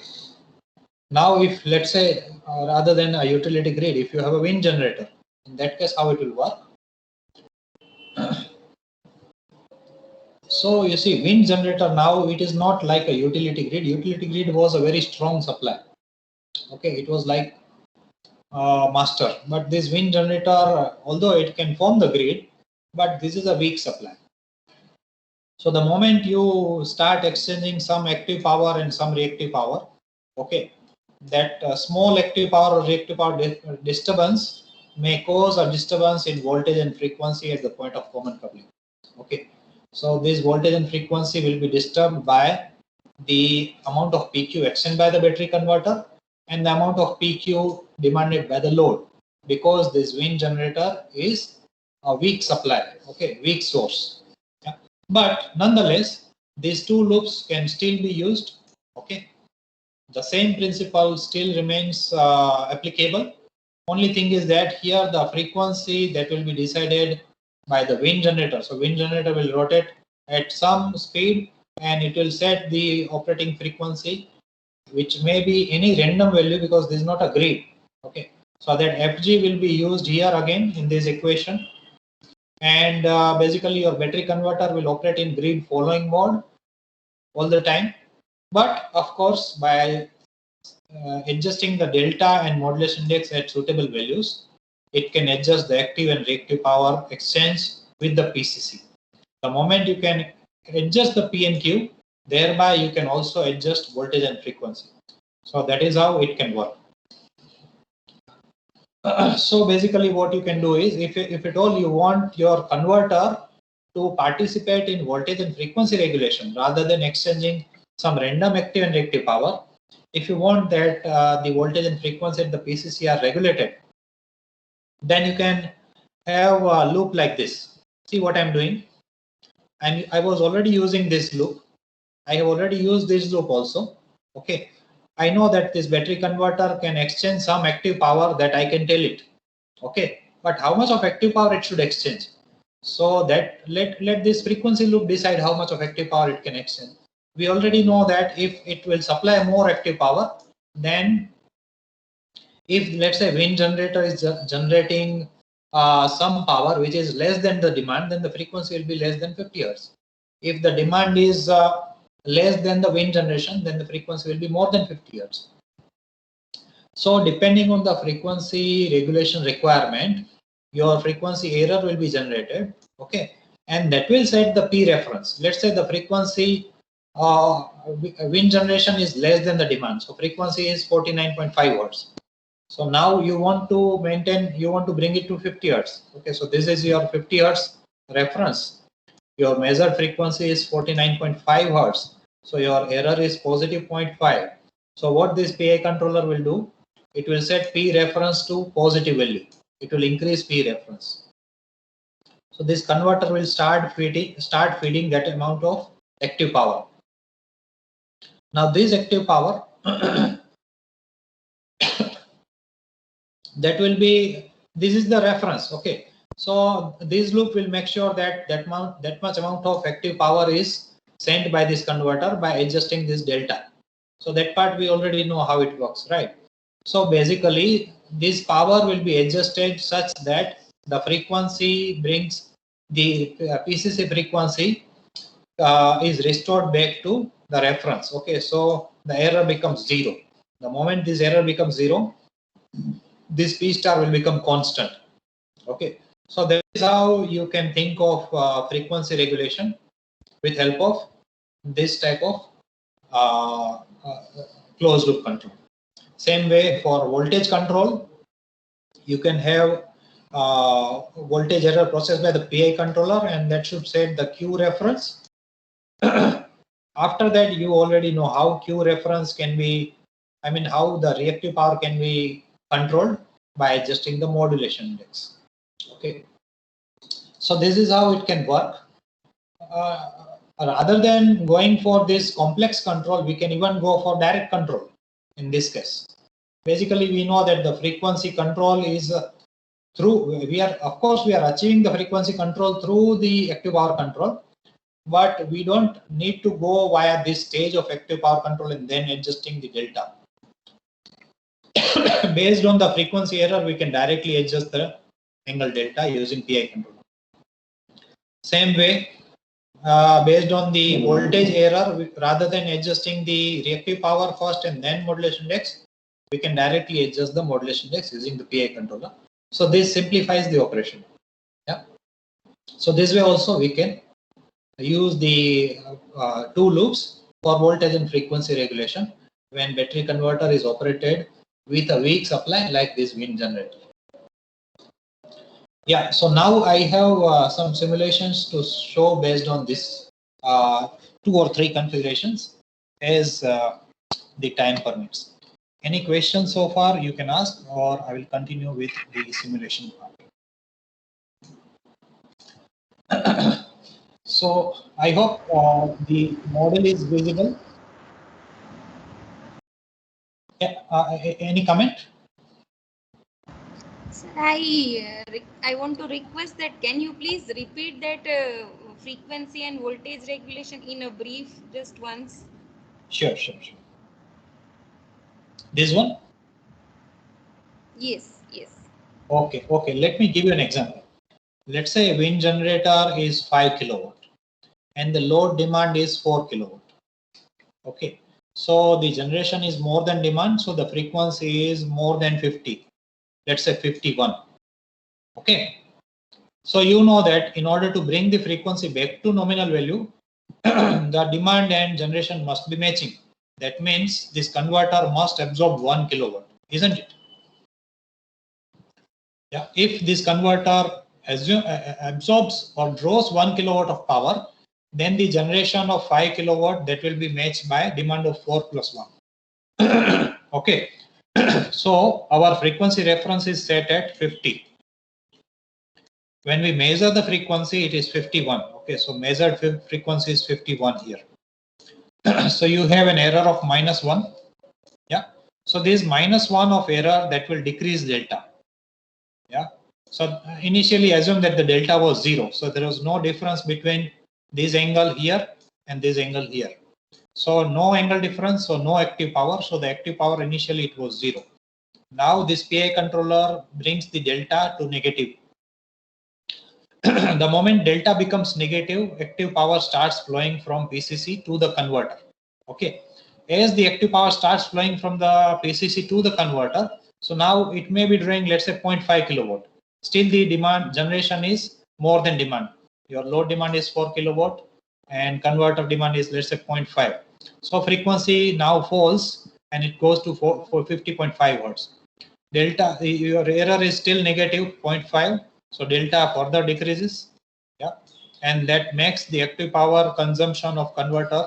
Now if, let's say, rather than a utility grid, if you have a wind generator, In that case, how it will work? So you see, wind generator now, it is not like a utility grid. Utility grid was a very strong supply. Okay, it was like master. But this wind generator, although it can form the grid, but this is a weak supply. So the moment you start exchanging some active power and some reactive power, okay, that small active power or reactive power disturbance may cause a disturbance in voltage and frequency at the point of common coupling. Okay, so this voltage and frequency will be disturbed by the amount of PQ exchanged by the battery converter and the amount of PQ demanded by the load, because this wind generator is a weak supply, okay, weak source. Yeah. But nonetheless, these two loops can still be used. Okay, the same principle still remains applicable. Only thing is that here the frequency that will be decided by the wind generator. So wind generator will rotate at some speed and it will set the operating frequency, which may be any random value because this is not a grid. Okay, so that Fg will be used here again in this equation, and basically your battery converter will operate in grid following mode all the time. But of course, by adjusting the delta and modulation index at suitable values, it can adjust the active and reactive power exchange with the PCC. The moment you can adjust the P and Q, thereby you can also adjust voltage and frequency. So that is how it can work. So basically what you can do is, if at all you want your converter to participate in voltage and frequency regulation rather than exchanging some random active and reactive power, if you want that the voltage and frequency at the PCC are regulated, then you can have a loop like this. See what I'm doing? I was already using this loop. I have already used this loop also. Okay, I know that this battery converter can exchange some active power that I can tell it. Okay, but how much of active power it should exchange? So that let this frequency loop decide how much of active power it can exchange. We already know that if it will supply more active power, then if let's say wind generator is generating some power which is less than the demand, then the frequency will be less than 50 Hz. If the demand is less than the wind generation, then the frequency will be more than 50 Hz. So depending on the frequency regulation requirement, your frequency error will be generated. Okay, and that will set the P reference. Let's say the frequency wind generation is less than the demand, so frequency is 49.5 Hz. So now you want to maintain, you want to bring it to 50 Hz. Okay, so this is your 50 Hz reference. Your measured frequency is 49.5 Hz. So your error is positive 0.5. So what this PI controller will do, it will set P reference to positive value. It will increase P reference. So this converter will start feeding that amount of active power. Now this active power that will be, this is the reference. Okay, so this loop will make sure that that much amount of active power is sent by this converter by adjusting this delta. So that part we already know how it works, right? So basically this power will be adjusted such that the frequency brings the PCC frequency is restored back to the reference. Okay, so the error becomes 0. The moment this error becomes 0, this P star will become constant. Okay, so that is how you can think of frequency regulation with help of this type of closed loop control. Same way for voltage control, you can have voltage error processed by the PI controller, and that should set the Q reference. After that, you already know how Q reference can be, I mean how the reactive power can be controlled by adjusting the modulation index. Okay, so this is how it can work. Rather than going for this complex control, we can even go for direct control in this case. Basically, we know that the frequency control is through, we are achieving the frequency control through the active power control, but we don't need to go via this stage of active power control and then adjusting the delta. Based on the frequency error, we can directly adjust the angle delta using PI controller. Same way, based on the voltage error, rather than adjusting the reactive power first and then modulation index, we can directly adjust the modulation index using the PI controller. So this simplifies the operation. Yeah. So this way also we can use the two loops for voltage and frequency regulation when battery converter is operated with a weak supply like this wind generator. Yeah, so now I have some simulations to show based on this 2 or 3 configurations as the time permits. Any questions so far you can ask, or I will continue with the simulation part. So I hope the model is visible. Yeah, any comment? Sir, I want to request that can you please repeat that frequency and voltage regulation in a brief, just once? Sure. This one? Yes. Okay. Let me give you an example. Let's say a wind generator is 5 kilowatt and the load demand is 4 kilowatt. Okay. So the generation is more than demand, so the frequency is more than 50. Let's say 51. Okay. So you know that in order to bring the frequency back to nominal value, the demand and generation must be matching. That means this converter must absorb 1 kilowatt, isn't it? Yeah. If this converter absorbs or draws 1 kilowatt of power, then the generation of 5 kilowatt that will be matched by demand of 4 plus 1. Okay. So our frequency reference is set at 50. When we measure the frequency, it is 51. Okay, so measured frequency is 51 here. So you have an error of -1. Yeah. So this -1 of error that will decrease delta. Yeah. So initially assume that the delta was 0. So there was no difference between this angle here and this angle here. So no angle difference, so no active power. So the active power initially it was 0. Now this PI controller brings the delta to negative. The moment delta becomes negative, active power starts flowing from PCC to the converter. Okay. As the active power starts flowing from the PCC to the converter, so now it may be drawing, let's say 0.5 kilowatt. Still the demand generation is more than demand. Your load demand is 4 kilowatt and converter demand is, let's say 0.5. So frequency now falls and it goes to 50.5 hertz. Delta, your error is still negative 0.5. So delta further decreases. Yeah. And that makes the active power consumption of converter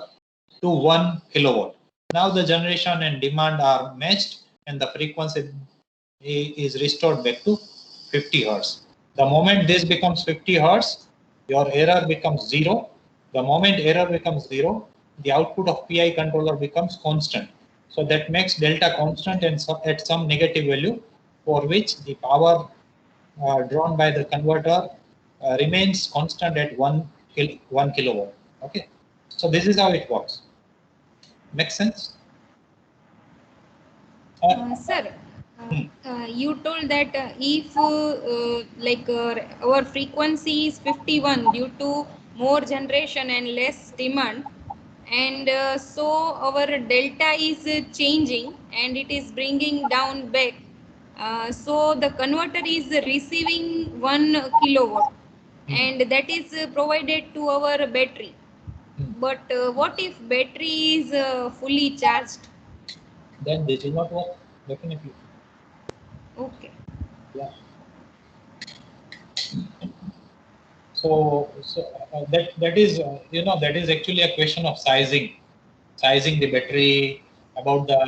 to 1 kilowatt. Now the generation and demand are matched and the frequency is restored back to 50 hertz. The moment this becomes 50 hertz, your error becomes 0. The moment error becomes 0, the output of PI controller becomes constant. So that makes delta constant and at some negative value for which the power drawn by the converter remains constant at 1 kilowatt. Okay. So this is how it works. Makes sense? Sir, you told that if our frequency is 51 due to more generation and less demand, and so our delta is changing and it is bringing down back. So the converter is receiving 1 kilowatt and that is provided to our battery. But what if battery is fully charged? Then this will not work, definitely. Okay. Yeah. So that is that is actually a question of sizing the battery, about the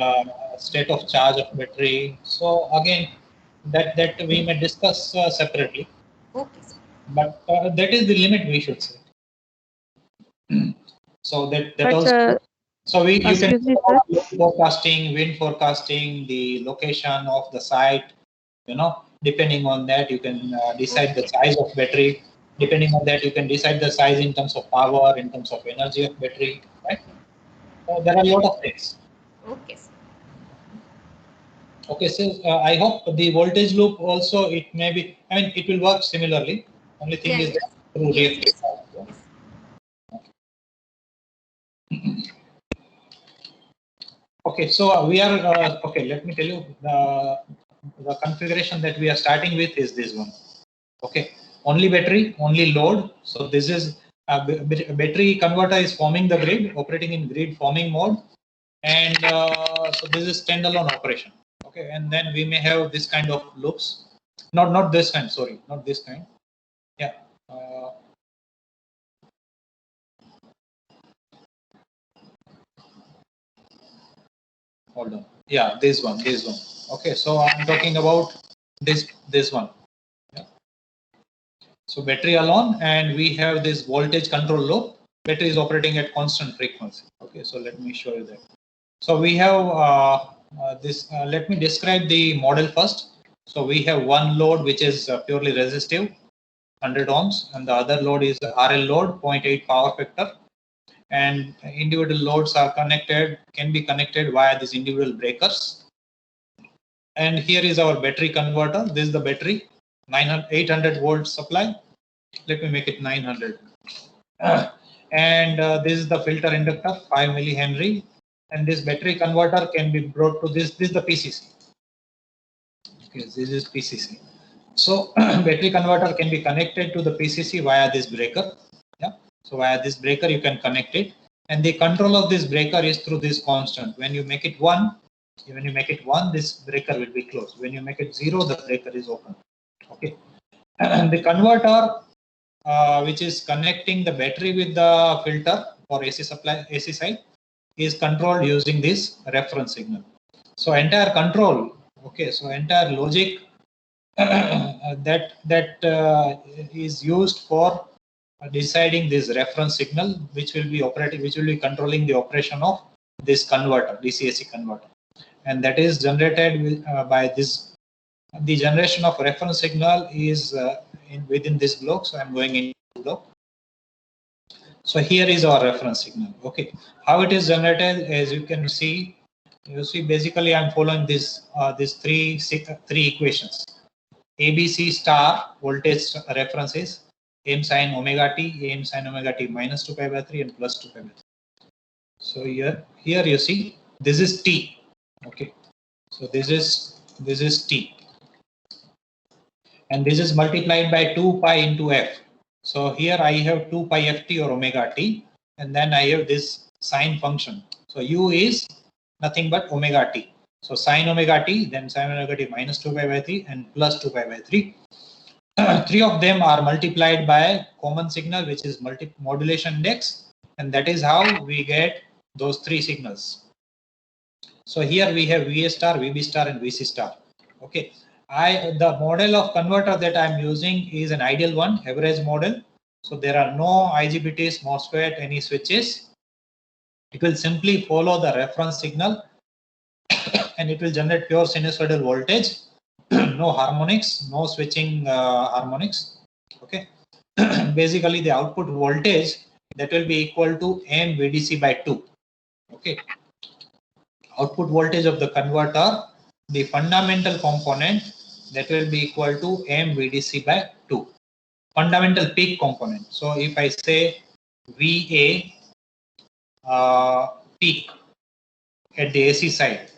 state of charge of battery. So again, that we may discuss separately. Okay, sir. But that is the limit we should say. So that But, also. So you can excuse me, sir. forecasting, wind forecasting, the location of the site. Depending on that, you can decide the size of battery. Depending on that, you can decide the size in terms of power, in terms of energy of battery, right? So there are a lot of things. Okay, sir. Okay, so I hope the voltage loop also, it may be, I mean, it will work similarly. Only thing is Yes. that through Yes. reactive side. Yeah. Okay, so we are, okay, let me tell you, the configuration that we are starting with is this one. Okay, only battery, only load. So this is battery converter is forming the grid, operating in grid forming mode. And so this is standalone operation. Okay, and then we may have this kind of loops. Not this kind, sorry, not this kind. Yeah. Hold on. Yeah, this one. Okay, so I'm talking about this one. Yeah. So battery alone, and we have this voltage control loop. Battery is operating at constant frequency. Okay, so let me show you that. So we have this. Let me describe the model first. So we have one load which is purely resistive, 100 ohms, and the other load is RL load, 0.8 power factor. And individual loads are connected, can be connected via these individual breakers. And here is our battery converter. This is the battery, 800 volt supply. Let me make it 900. And this is the filter inductor, 5 millihenry. And this battery converter can be brought to this. This is the PCC. Okay, this is PCC. So battery converter can be connected to the PCC via this breaker. Yeah. So via this breaker you can connect it, and the control of this breaker is through this constant. When you make it 1, this breaker will be closed. When you make it 0, the breaker is open. Okay. The converter, which is connecting the battery with the filter for AC supply, AC side, is controlled using this reference signal. So entire control, okay, so entire logic that is used for deciding this reference signal, which will be controlling the operation of this converter, DC-AC converter, and that is generated with, by this. The generation of reference signal is within this block. So I'm going into the block. So here is our reference signal. Okay, how it is generated, as you can see. You see, basically, I'm following these three equations. ABC star voltage reference is m sin omega t, m sin omega t minus 2 pi by 3 and plus 2 pi by 3. So here you see this is t. Okay, so this is t, and this is multiplied by 2 pi into f. So here I have 2 pi ft or omega t, and then I have this sine function. So u is nothing but omega t. So sine omega t, then sine omega t minus 2 pi by 3 and plus 2 pi by 3. Three of them are multiplied by common signal, which is modulation index, and that is how we get those three signals. So here we have VA star, VB star, and VC star. Okay, the model of converter that I'm using is an ideal one, average model. So there are no IGBTs, MOSFET, any switches. It will simply follow the reference signal and it will generate pure sinusoidal voltage. No harmonics, no switching harmonics. Okay, basically the output voltage that will be equal to m VDC by 2. Okay, output voltage of the converter, the fundamental component, that will be equal to m VDC by 2. Fundamental peak component. So if I say VA peak at the AC side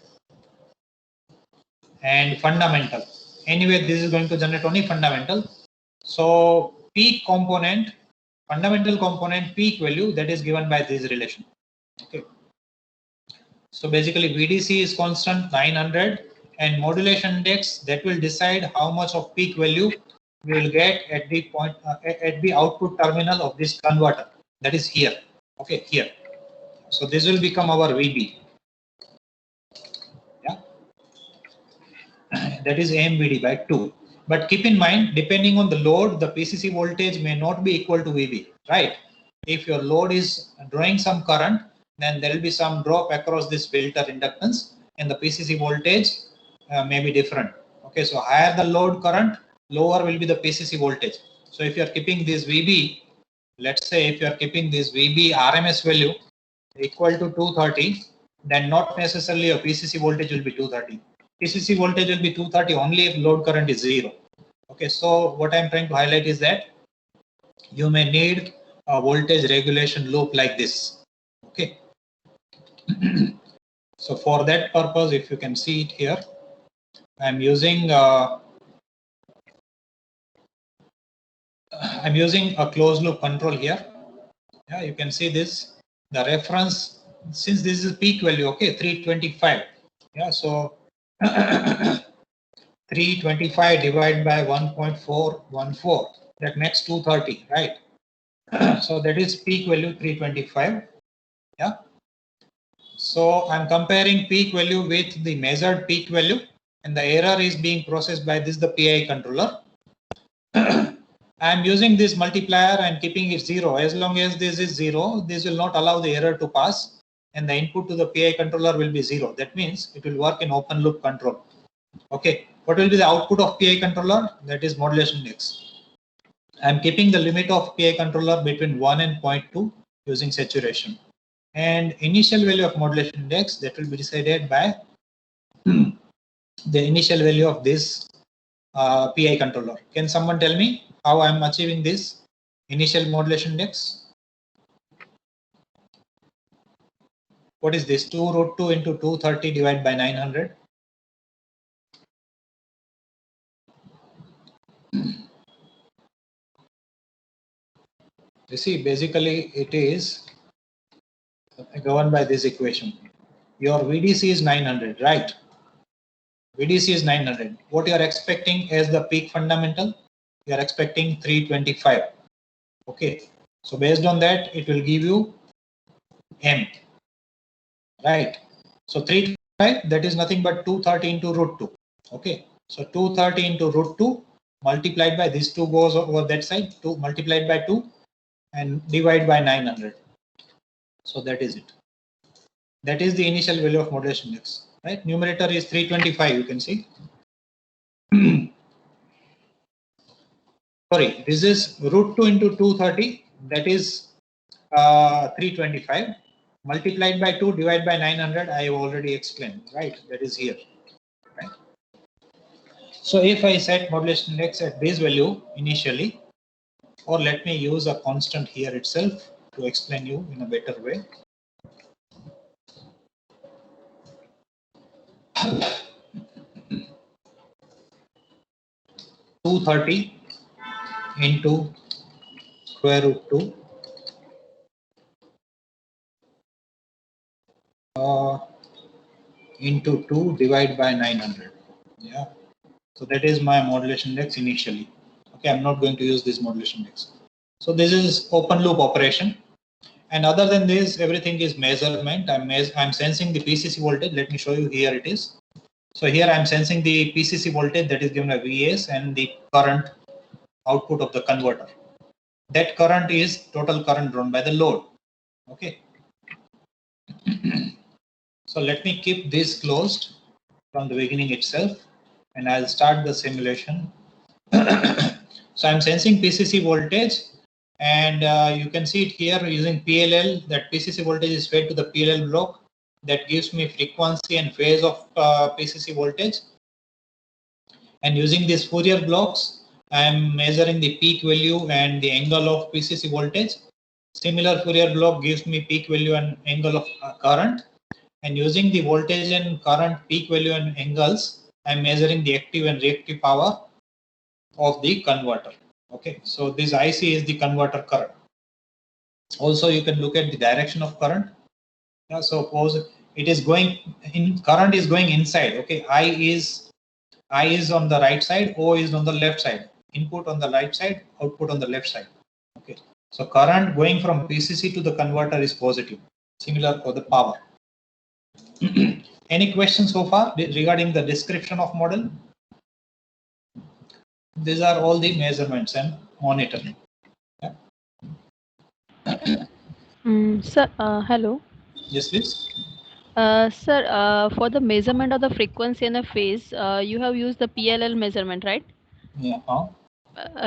and fundamental, anyway this is going to generate only fundamental. So peak component, fundamental component peak value, that is given by this relation. Okay, so basically VDC is constant 900, and modulation index, that will decide how much of peak value we will get at the point at the output terminal of this converter, that is here. Okay, here. So this will become our VB. Yeah, that is AMVD by 2. But keep in mind, depending on the load, the PCC voltage may not be equal to VB, right? If your load is drawing some current, then there will be some drop across this filter inductance, and the PCC voltage may be different. Okay, so higher the load current, lower will be the PCC voltage. So if you are keeping this VB, let's say if you are keeping this VB RMS value equal to 230, then not necessarily a PCC voltage will be 230. PCC voltage will be 230 only if load current is 0. Okay, so what I'm trying to highlight is that you may need a voltage regulation loop like this. Okay. So for that purpose, if you can see it here, I'm using a closed loop control here. Yeah, you can see this. The reference, since this is peak value, okay, 325. Yeah, so 325 divided by 1.414, that makes 230, right? So that is peak value 325. Yeah. So I'm comparing peak value with the measured peak value, and the error is being processed by this, the PI controller. I'm using this multiplier and keeping it 0. As long as this is 0, this will not allow the error to pass, and the input to the PI controller will be 0. That means it will work in open loop control. Okay, what will be the output of PI controller? That is modulation index. I'm keeping the limit of PI controller between 1 and 0.2 using saturation. And initial value of modulation index, that will be decided by the initial value of this PI controller. Can someone tell me how I'm achieving this initial modulation index? What is this? 2 root 2 into 230 divided by 900. You see, basically it is governed by this equation. Your VDC is 900, right? VDC is 900. What you are expecting as the peak fundamental? You are expecting 325. Okay. So based on that, it will give you M. Right. So 325, that is nothing but 230 into root 2. Okay. So 230 into root 2 multiplied by this 2 goes over that side, 2 multiplied by 2 and divide by 900. So that is it. That is the initial value of modulation index. Right. Numerator is 325, you can see. Sorry, this is root 2 into 230, that is 325 multiplied by 2 divided by 900. I have already explained, right? That is here. Right? So if I set modulation index at this value initially, or let me use a constant here itself to explain you in a better way. $230 into square root 2 into 2 divided by 900. Yeah. So that is my modulation index initially. Okay, I'm not going to use this modulation index. So this is open loop operation. And other than this, everything is measurement. I'm sensing the PCC voltage. Let me show you. Here it is. So here I'm sensing the PCC voltage that is given by VS and the current output of the converter. That current is total current drawn by the load. Okay. So let me keep this closed from the beginning itself, and I'll start the simulation. So I'm sensing PCC voltage, and you can see it here using PLL. That PCC voltage is fed to the PLL block. That gives me frequency and phase of PCC voltage. And using these Fourier blocks, I'm measuring the peak value and the angle of PCC voltage. Similar Fourier block gives me peak value and angle of current. And using the voltage and current peak value and angles, I'm measuring the active and reactive power of the converter. Okay, so this IC is the converter current. Also, you can look at the direction of current. Yeah, suppose it is going in, current is going inside. Okay, I is on the right side, O is on the left side. Input on the right side, output on the left side. Okay, so current going from PCC to the converter is positive. Similar for the power. Any questions so far regarding the description of model? These are all the measurements and monitoring. Yeah. Sir, hello. Yes, please. Sir, for the measurement of the frequency and the phase, you have used the PLL measurement, right? Yeah.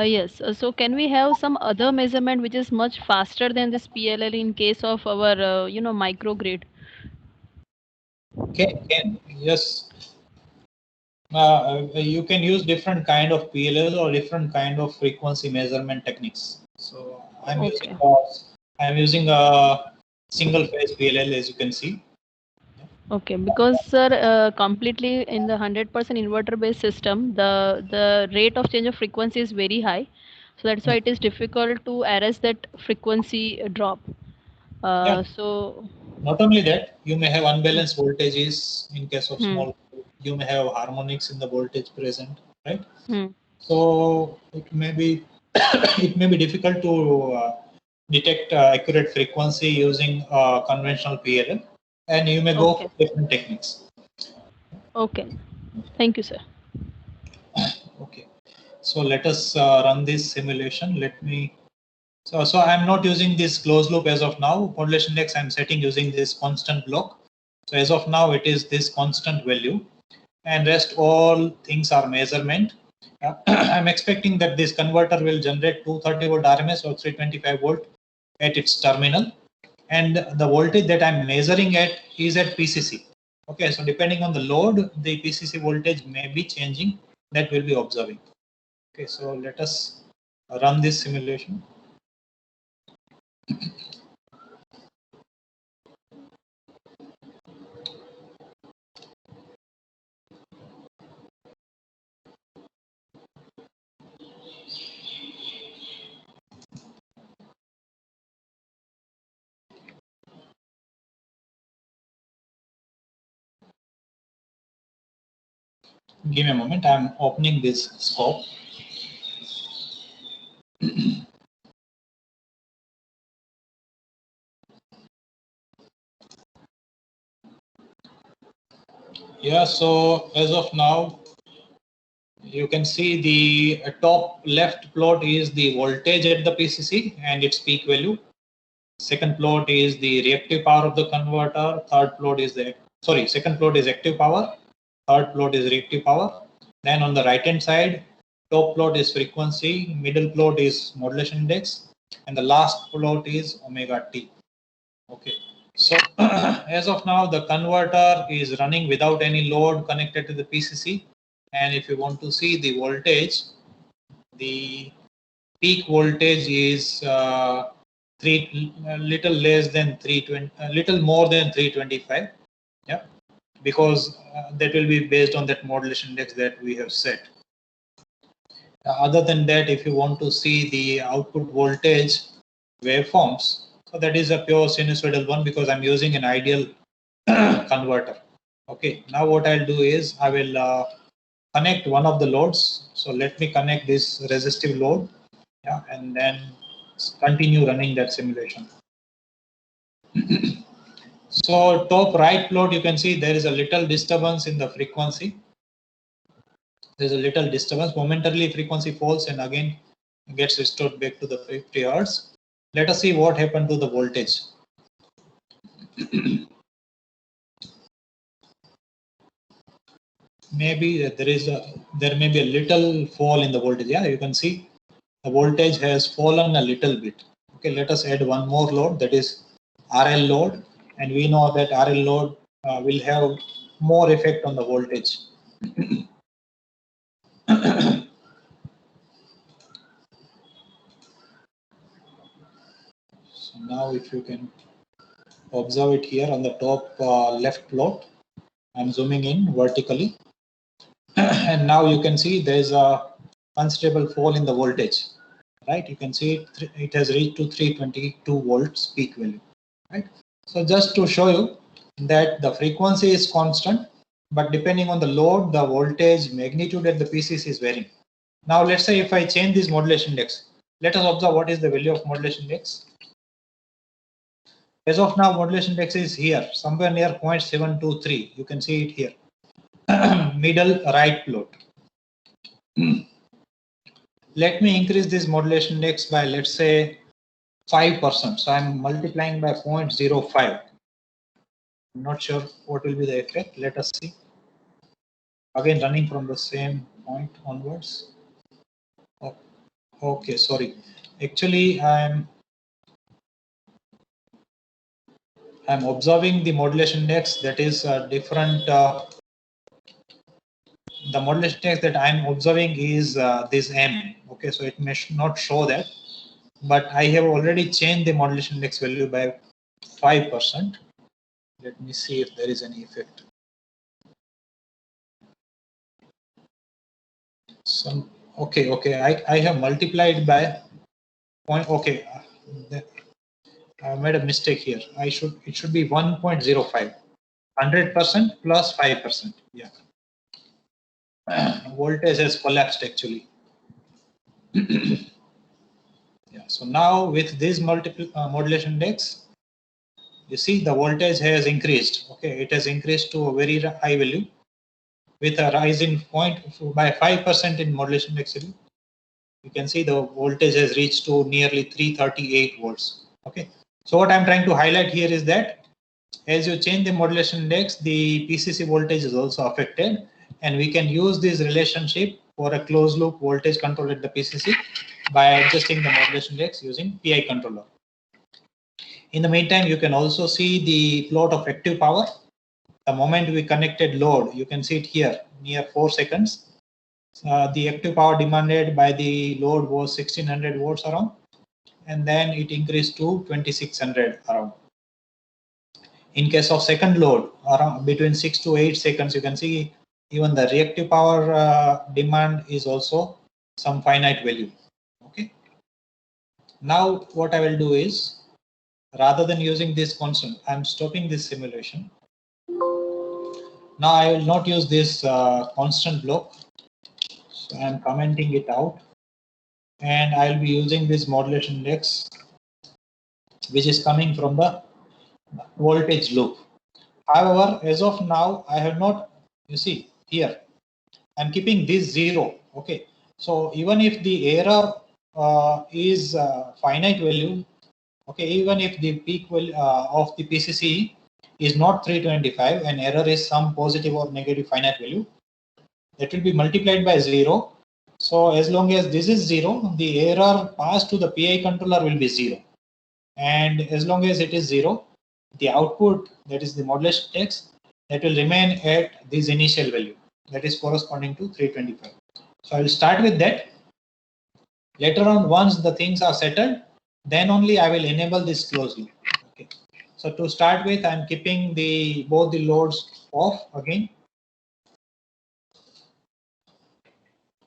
Yes. So can we have some other measurement which is much faster than this PLL in case of our, microgrid? Okay. Yes. You can use different kind of PLL or different kind of frequency measurement techniques. So I'm using a single phase PLL, as you can see. Okay, because sir, completely in the 100% inverter based system, the rate of change of frequency is very high, so that's why it is difficult to arrest that frequency drop. Yeah. So, Not only that, you may have unbalanced voltages in case of hmm, small. You may have harmonics in the voltage present, right? hmm. So it may be it may be difficult to detect accurate frequency using conventional PLL, and you may go Okay, for different techniques. okay. Thank you, sir. Okay, so let us run this simulation. Let me. So I'm not using this closed loop as of now. Modulation index I'm setting using this constant block. So as of now, it is this constant value, and rest all things are measurement. I'm expecting that this converter will generate 230 volt RMS or 325 volt at its terminal, and the voltage that I'm measuring at is at PCC. Okay, so depending on the load, the PCC voltage may be changing. That will be observing. Okay, so let us run this simulation. Give me a moment. I'm opening this scope. Yeah, so as of now, you can see the top left plot is the voltage at the PCC and its peak value. Second plot is the reactive power of the converter. Third plot is second plot is active power. Third plot is reactive power. Then on the right hand side, top plot is frequency, middle plot is modulation index, and the last plot is omega t. Okay. So as of now, the converter is running without any load connected to the PCC. And if you want to see the voltage, the peak voltage is little less than 320, little more than 325. Yeah, because that will be based on that modulation index that we have set. Other than that, if you want to see the output voltage waveforms, so that is a pure sinusoidal one because I'm using an ideal converter. Okay, now what I'll do is I will connect one of the loads. So let me connect this resistive load, yeah, and then continue running that simulation. So top right plot, you can see there is a little disturbance in the frequency. There's a little disturbance. Momentarily frequency falls and again gets restored back to the 50 hertz. Let us see what happened to the voltage. Maybe there may be a little fall in the voltage. Yeah, you can see the voltage has fallen a little bit. Okay, let us add one more load, that is RL load, and we know that RL load will have more effect on the voltage. So now if you can observe it here on the top left plot, I'm zooming in vertically. And now you can see there's a considerable fall in the voltage, right? You can see it has reached to 322 volts peak value, right? So just to show you that the frequency is constant, but depending on the load, the voltage magnitude at the PCC is varying. Now let's say if I change this modulation index, let us observe what is the value of modulation index. As of now, modulation index is here, somewhere near 0.723. You can see it here. Middle right plot. Let me increase this modulation index by, let's say, 5%. So I'm multiplying by 0.05. I'm not sure what will be the effect. Let us see. Again, running from the same point onwards. Oh, okay, sorry. Actually, I'm observing the modulation index that is different the modulation index that I'm observing is this M. Okay, so it may not show that, but I have already changed the modulation index value by 5%. Let me see if there is any effect. Okay, I have multiplied by point. Okay, I made a mistake here. It should be 1.05. 100% plus 5%. Yeah. Voltage has collapsed actually. Yeah. So now with this modulation index, you see the voltage has increased. Okay, it has increased to a very high value with a rise in by 5% in modulation index value. You can see the voltage has reached to nearly 338 volts. Okay. So what I'm trying to highlight here is that as you change the modulation index, the PCC voltage is also affected, and we can use this relationship for a closed loop voltage control at the PCC by adjusting the modulation index using PI controller. In the meantime, you can also see the plot of active power. The moment we connected load, you can see it here near 4 seconds. The active power demanded by the load was 1600 volts around, and then it increased to 2600 around. In case of second load, around between 6 to 8 seconds, you can see even the reactive power demand is also some finite value. Okay. Now what I will do is, rather than using this constant, I'm stopping this simulation. Now I will not use this constant block. So I'm commenting it out, and I'll be using this modulation index, which is coming from the voltage loop. However, as of now, I have not, you see here, I'm keeping this 0. Okay. So even if the error is finite value, okay, even if the peak value of the PCC is not 325 and error is some positive or negative finite value, that will be multiplied by 0. So as long as this is 0, the error passed to the PI controller will be 0. And as long as it is 0, the output, that is the modulation index, that will remain at this initial value, that is corresponding to 325. So I will start with that. Later on, once the things are settled, then only I will enable this closed loop. Okay. So to start with, I'm keeping both the loads off again,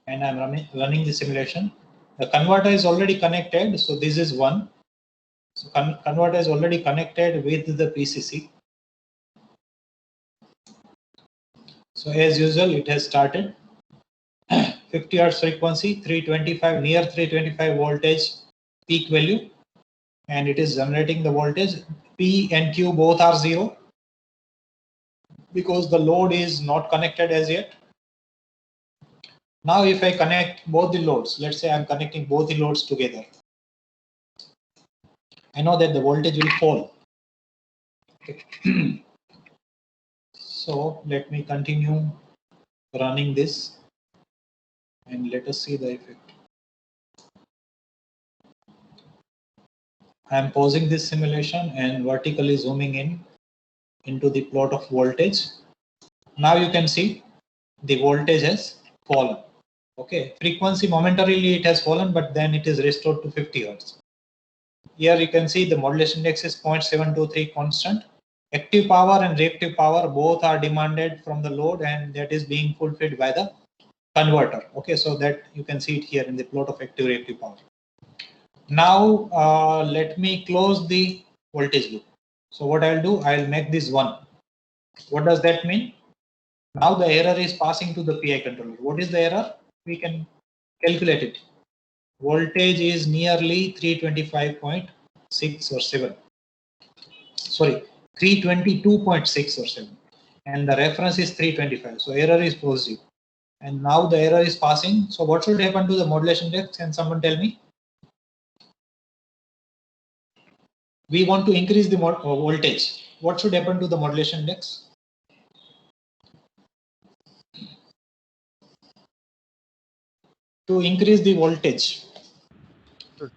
and I'm running the simulation. The converter is already connected, so this is 1. So converter is already connected with the PCC. So as usual, it has started. 50 Hz frequency, 325, near 325 voltage peak value, and it is generating the voltage. P and Q both are 0 because the load is not connected as yet. Now if I connect both the loads, let's say I'm connecting both the loads together, I know that the voltage will fall. Okay. So let me continue running this and let us see the effect. I am pausing this simulation and vertically zooming into the plot of voltage. Now you can see the voltage has fallen. Okay, frequency momentarily it has fallen, but then it is restored to 50 Hz. Here you can see the modulation index is 0.723 constant. Active power and reactive power both are demanded from the load, and that is being fulfilled by the converter. Okay, so that you can see it here in the plot of active reactive power. Now let me close the voltage loop. So what I'll do, I'll make this 1. What does that mean? Now the error is passing to the PI controller. What is the error? We can calculate it. Voltage is nearly 325.6 or 7. Sorry, 322.6 or 7. And the reference is 325. So error is positive. And now the error is passing. So what should happen to the modulation index? Can someone tell me? We want to increase the voltage. What should happen to the modulation index? To increase the voltage,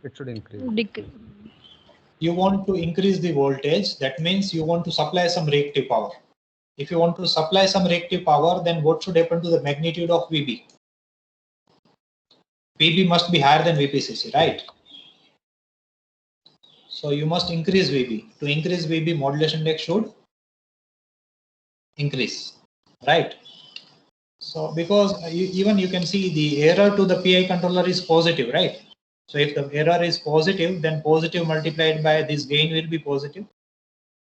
It should increase. You want to increase the voltage. That means you want to supply some reactive power. if you want to supply some reactive power, then what should happen to the magnitude of VB? VB must be higher than VPCC, right? So you must increase VB. To increase VB, modulation index should increase, right? So because even you can see the error to the PI controller is positive, right? So if the error is positive, then positive multiplied by this gain will be positive,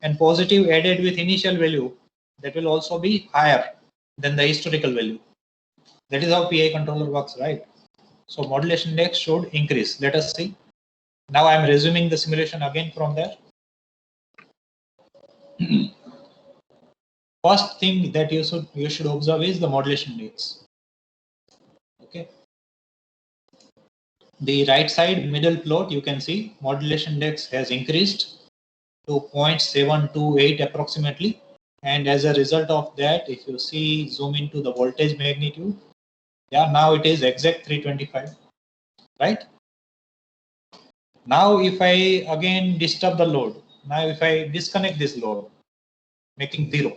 and positive added with initial value, that will also be higher than the historical value. That is how PI controller works, right? So modulation index should increase. Let us see. Now I am resuming the simulation again from there. First thing that you should observe is the modulation index. Okay. The right side middle plot, you can see modulation index has increased to 0.728 approximately, and as a result of that, if you see, zoom into the voltage magnitude, yeah, now it is exact 325, right? Now if I again disturb the load, now if I disconnect this load, making 0,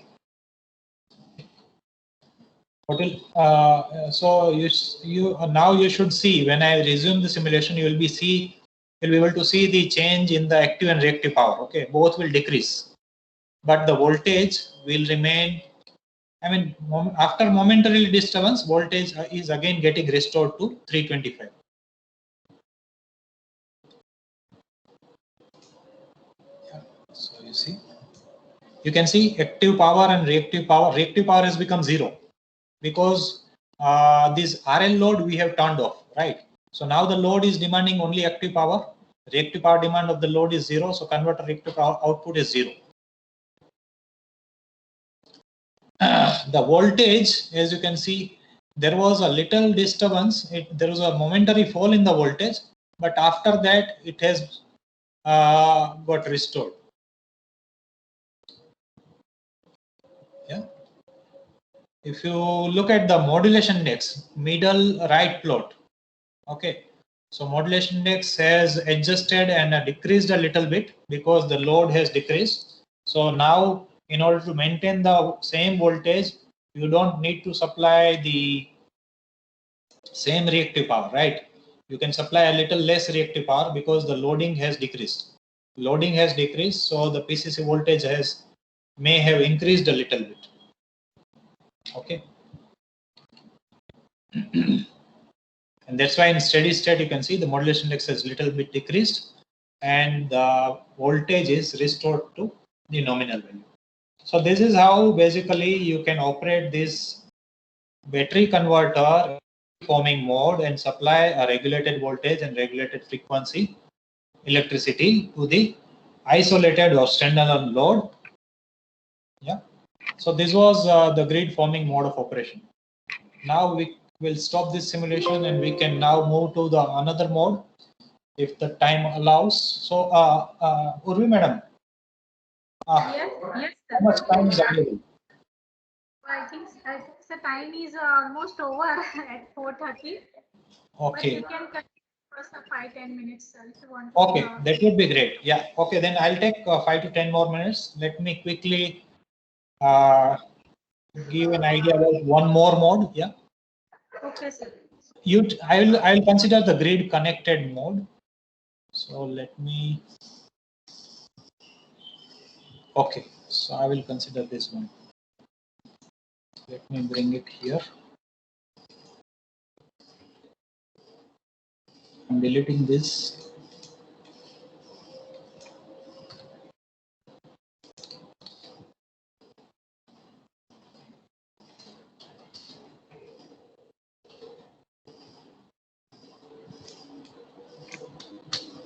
so now you should see, when I resume the simulation, you'll be able to see the change in the active and reactive power. Okay, both will decrease, but the voltage will remain. I mean, after momentary disturbance, voltage is again getting restored to 325. Yeah. So you see, you can see active power and reactive power. Reactive power has become 0 because this RL load we have turned off, right? So now the load is demanding only active power. Reactive power demand of the load is 0, so converter reactive power output is 0. The voltage, as you can see, there was a little disturbance. There was a momentary fall in the voltage, but after that it has got restored. Yeah. If you look at the modulation index, middle right plot, okay, so modulation index has adjusted and decreased a little bit because the load has decreased. So now, in order to maintain the same voltage, you don't need to supply the same reactive power, right? You can supply a little less reactive power because the loading has decreased. Loading has decreased, so the PCC voltage may have increased a little bit. Okay. And that's why in steady state you can see the modulation index has little bit decreased and the voltage is restored to the nominal value. So this is how basically you can operate this battery converter forming mode and supply a regulated voltage and regulated frequency electricity to the isolated or standalone load. Yeah. So this was the grid forming mode of operation. Now we will stop this simulation and we can now move to the another mode if the time allows. So Urvi madam, Yes, how much time is available? I think the time is almost over at 4:30. Okay. But you can continue for some 5-10 minutes if you want. Okay, that would be great. Yeah. Okay, then I'll take 5 to 10 more minutes. Let me quickly give an idea about one more mode. Yeah. Okay, sir. I will consider the grid connected mode. So let me. Okay, so I will consider this one. Let me bring it here. I'm deleting this.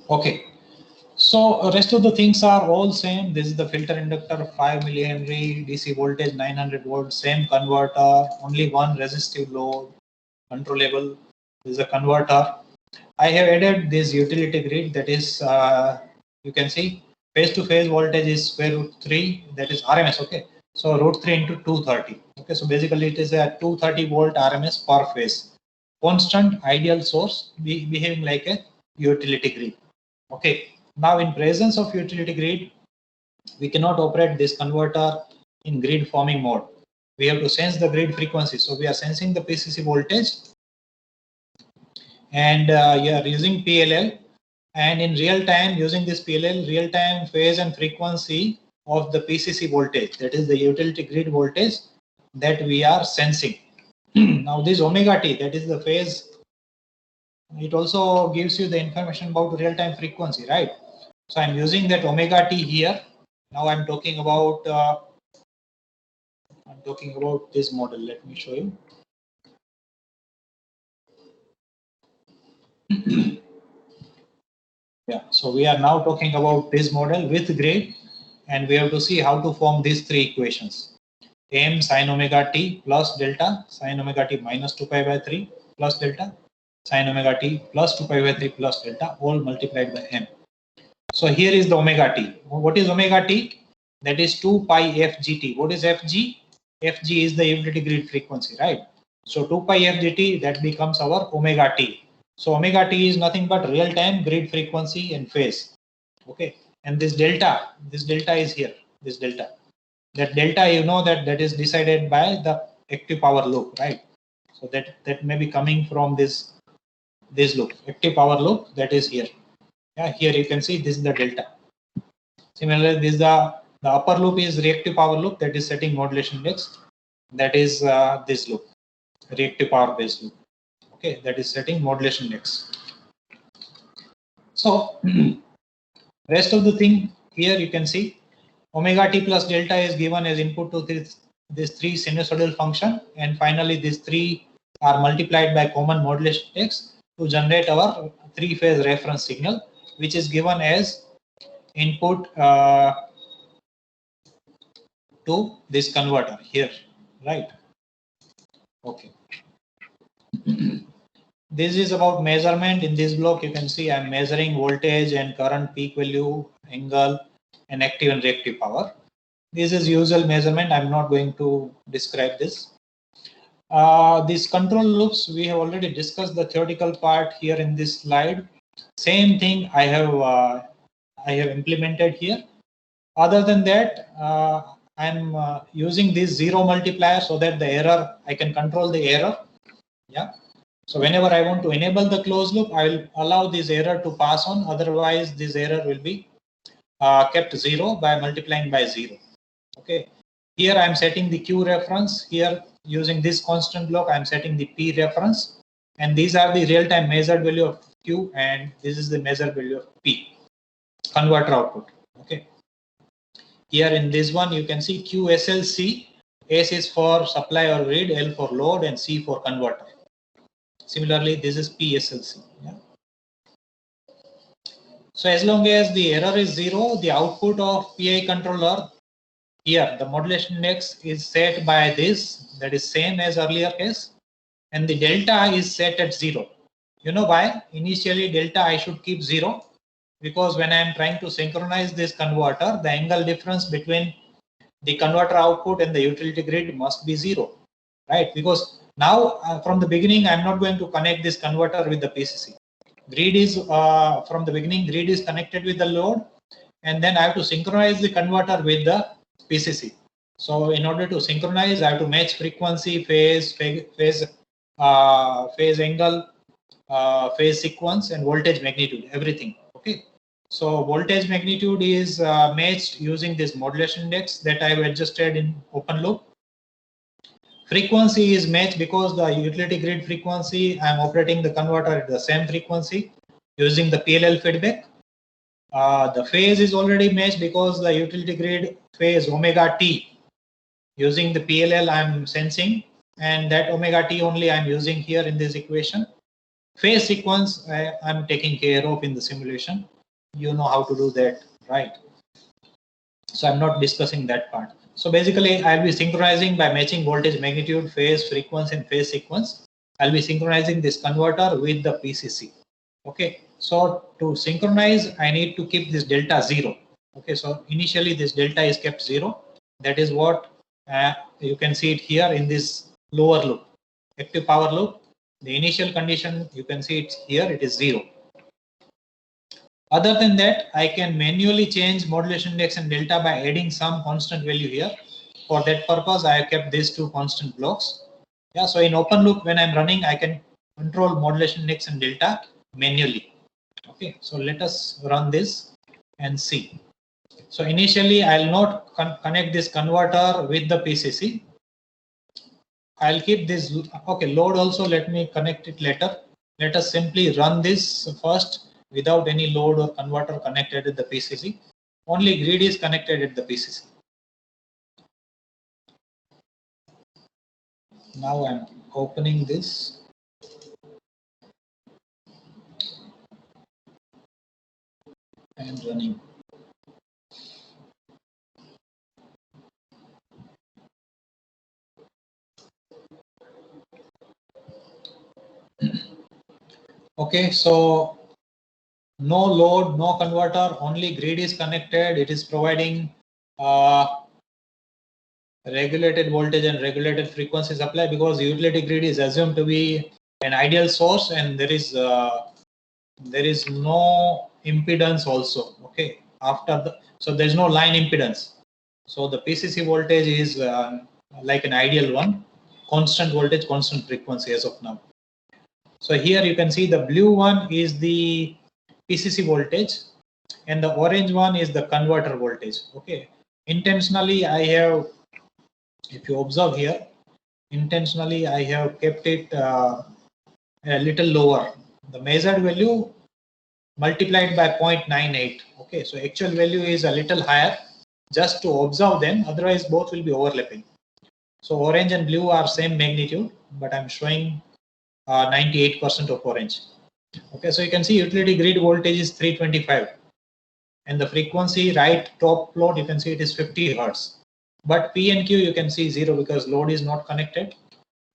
Okay, so rest of the things are all same. This is the filter inductor, 5 millihenry, DC voltage 900 volts, same converter, only one resistive load, controllable. This is a converter. I have added this utility grid, that is, you can see phase-to-phase voltage is square root 3, that is RMS. Okay, so root 3 into 230. Okay, so basically it is a 230 volt RMS per phase. Constant ideal source behaving like a utility grid. Okay, now in presence of utility grid, we cannot operate this converter in grid forming mode. We have to sense the grid frequency. So we are sensing the PCC voltage, and you are using PLL, and in real time using this PLL, real time phase and frequency of the PCC voltage, that is the utility grid voltage that we are sensing. Now this omega t, that is the phase, it also gives you the information about real time frequency, right? So I'm using that omega t here. Now I'm talking about this model. Let me show you. Yeah, so we are now talking about this model with grid, and we have to see how to form these three equations. M sin omega t plus delta, sin omega t minus 2 pi by 3 plus delta, sin omega t plus 2 pi by 3 plus delta, all multiplied by m. So here is the omega t. What is omega t? That is 2 pi fgt. What is fg? Fg is the utility grid frequency, right? So 2 pi fgt, that becomes our omega t. So omega t is nothing but real time grid frequency and phase. Okay, and this delta is here. This delta, that delta, you know, that is decided by the active power loop, right? So that may be coming from this loop, active power loop, that is here. Yeah, here you can see this is the delta. Similarly, this is the upper loop is reactive power loop, that is setting modulation index. That is this loop, reactive power based loop. Okay, that is setting modulation index. So rest of the thing here you can see omega t plus delta is given as input to this three sinusoidal function, and finally these three are multiplied by common modulation index to generate our three-phase reference signal, which is given as input to this converter here, right? Okay. This is about measurement. In this block you can see I'm measuring voltage and current, peak value, angle, and active and reactive power. This is usual measurement. I'm not going to describe this. These control loops, we have already discussed the theoretical part here in this slide. Same thing I have implemented here. Other than that, I'm using this zero multiplier so that the error, I can control the error. Yeah. So whenever I want to enable the closed loop, I will allow this error to pass on. Otherwise, this error will be kept zero by multiplying by zero. Okay. Here I'm setting the Q reference. Here using this constant block, I'm setting the P reference. And these are the real-time measured value of Q, and this is the measured value of P, converter output. Okay. Here in this one, you can see QSLC. S is for supply or grid, L for load, and C for converter. Similarly, this is PSLC. Yeah. So as long as the error is zero, the output of PI controller, here the modulation index is set by this, that is same as earlier case, and the delta is set at zero. You know why? Initially delta I should keep zero, because when I am trying to synchronize this converter, the angle difference between the converter output and the utility grid must be zero, right? Because now from the beginning, I'm not going to connect this converter with the PCC. Grid is from the beginning, grid is connected with the load, and then I have to synchronize the converter with the PCC. So in order to synchronize, I have to match frequency, phase angle, phase sequence, and voltage magnitude, everything. Okay. So voltage magnitude is matched using this modulation index that I have adjusted in open loop. Frequency is matched because the utility grid frequency, I am operating the converter at the same frequency using the PLL feedback. The phase is already matched because the utility grid phase omega t, using the PLL I am sensing, and that omega t only I am using here in this equation. Phase sequence I am taking care of in the simulation. You know how to do that, right? So I'm not discussing that part. So basically I'll be synchronizing by matching voltage magnitude, phase, frequency, and phase sequence. I'll be synchronizing this converter with the PCC. Okay, so to synchronize, I need to keep this delta zero. Okay, so initially this delta is kept zero. That is what you can see it here in this lower loop, active power loop. The initial condition, you can see it here, it is zero. Other than that, I can manually change modulation index and delta by adding some constant value here. For that purpose, I have kept these two constant blocks. Yeah, so in open loop, when I'm running, I can control modulation index and delta manually. Okay, so let us run this and see. So initially, I'll not connect this converter with the PCC. I'll keep this, okay, load also, let me connect it later. Let us simply run this first without any load or converter connected with the PCC. Only grid is connected at the PCC. Now I'm opening this. And running. Okay, so no load, no converter, only grid is connected. It is providing regulated voltage and regulated frequency supply, because utility grid is assumed to be an ideal source, and there is no impedance also. Okay, after the, so there is no line impedance. So the PCC voltage is like an ideal one, constant voltage, constant frequency as of now. So here you can see the blue one is the PCC voltage and the orange one is the converter voltage. Okay, intentionally I have, if you observe here, intentionally I have kept it a little lower. The measured value multiplied by 0.98. Okay, so actual value is a little higher, just to observe them, otherwise both will be overlapping. So orange and blue are same magnitude, but I'm showing 98% of orange. Okay, so you can see utility grid voltage is 325 and the frequency right top plot you can see it is 50 hertz, but P and Q you can see 0 because load is not connected.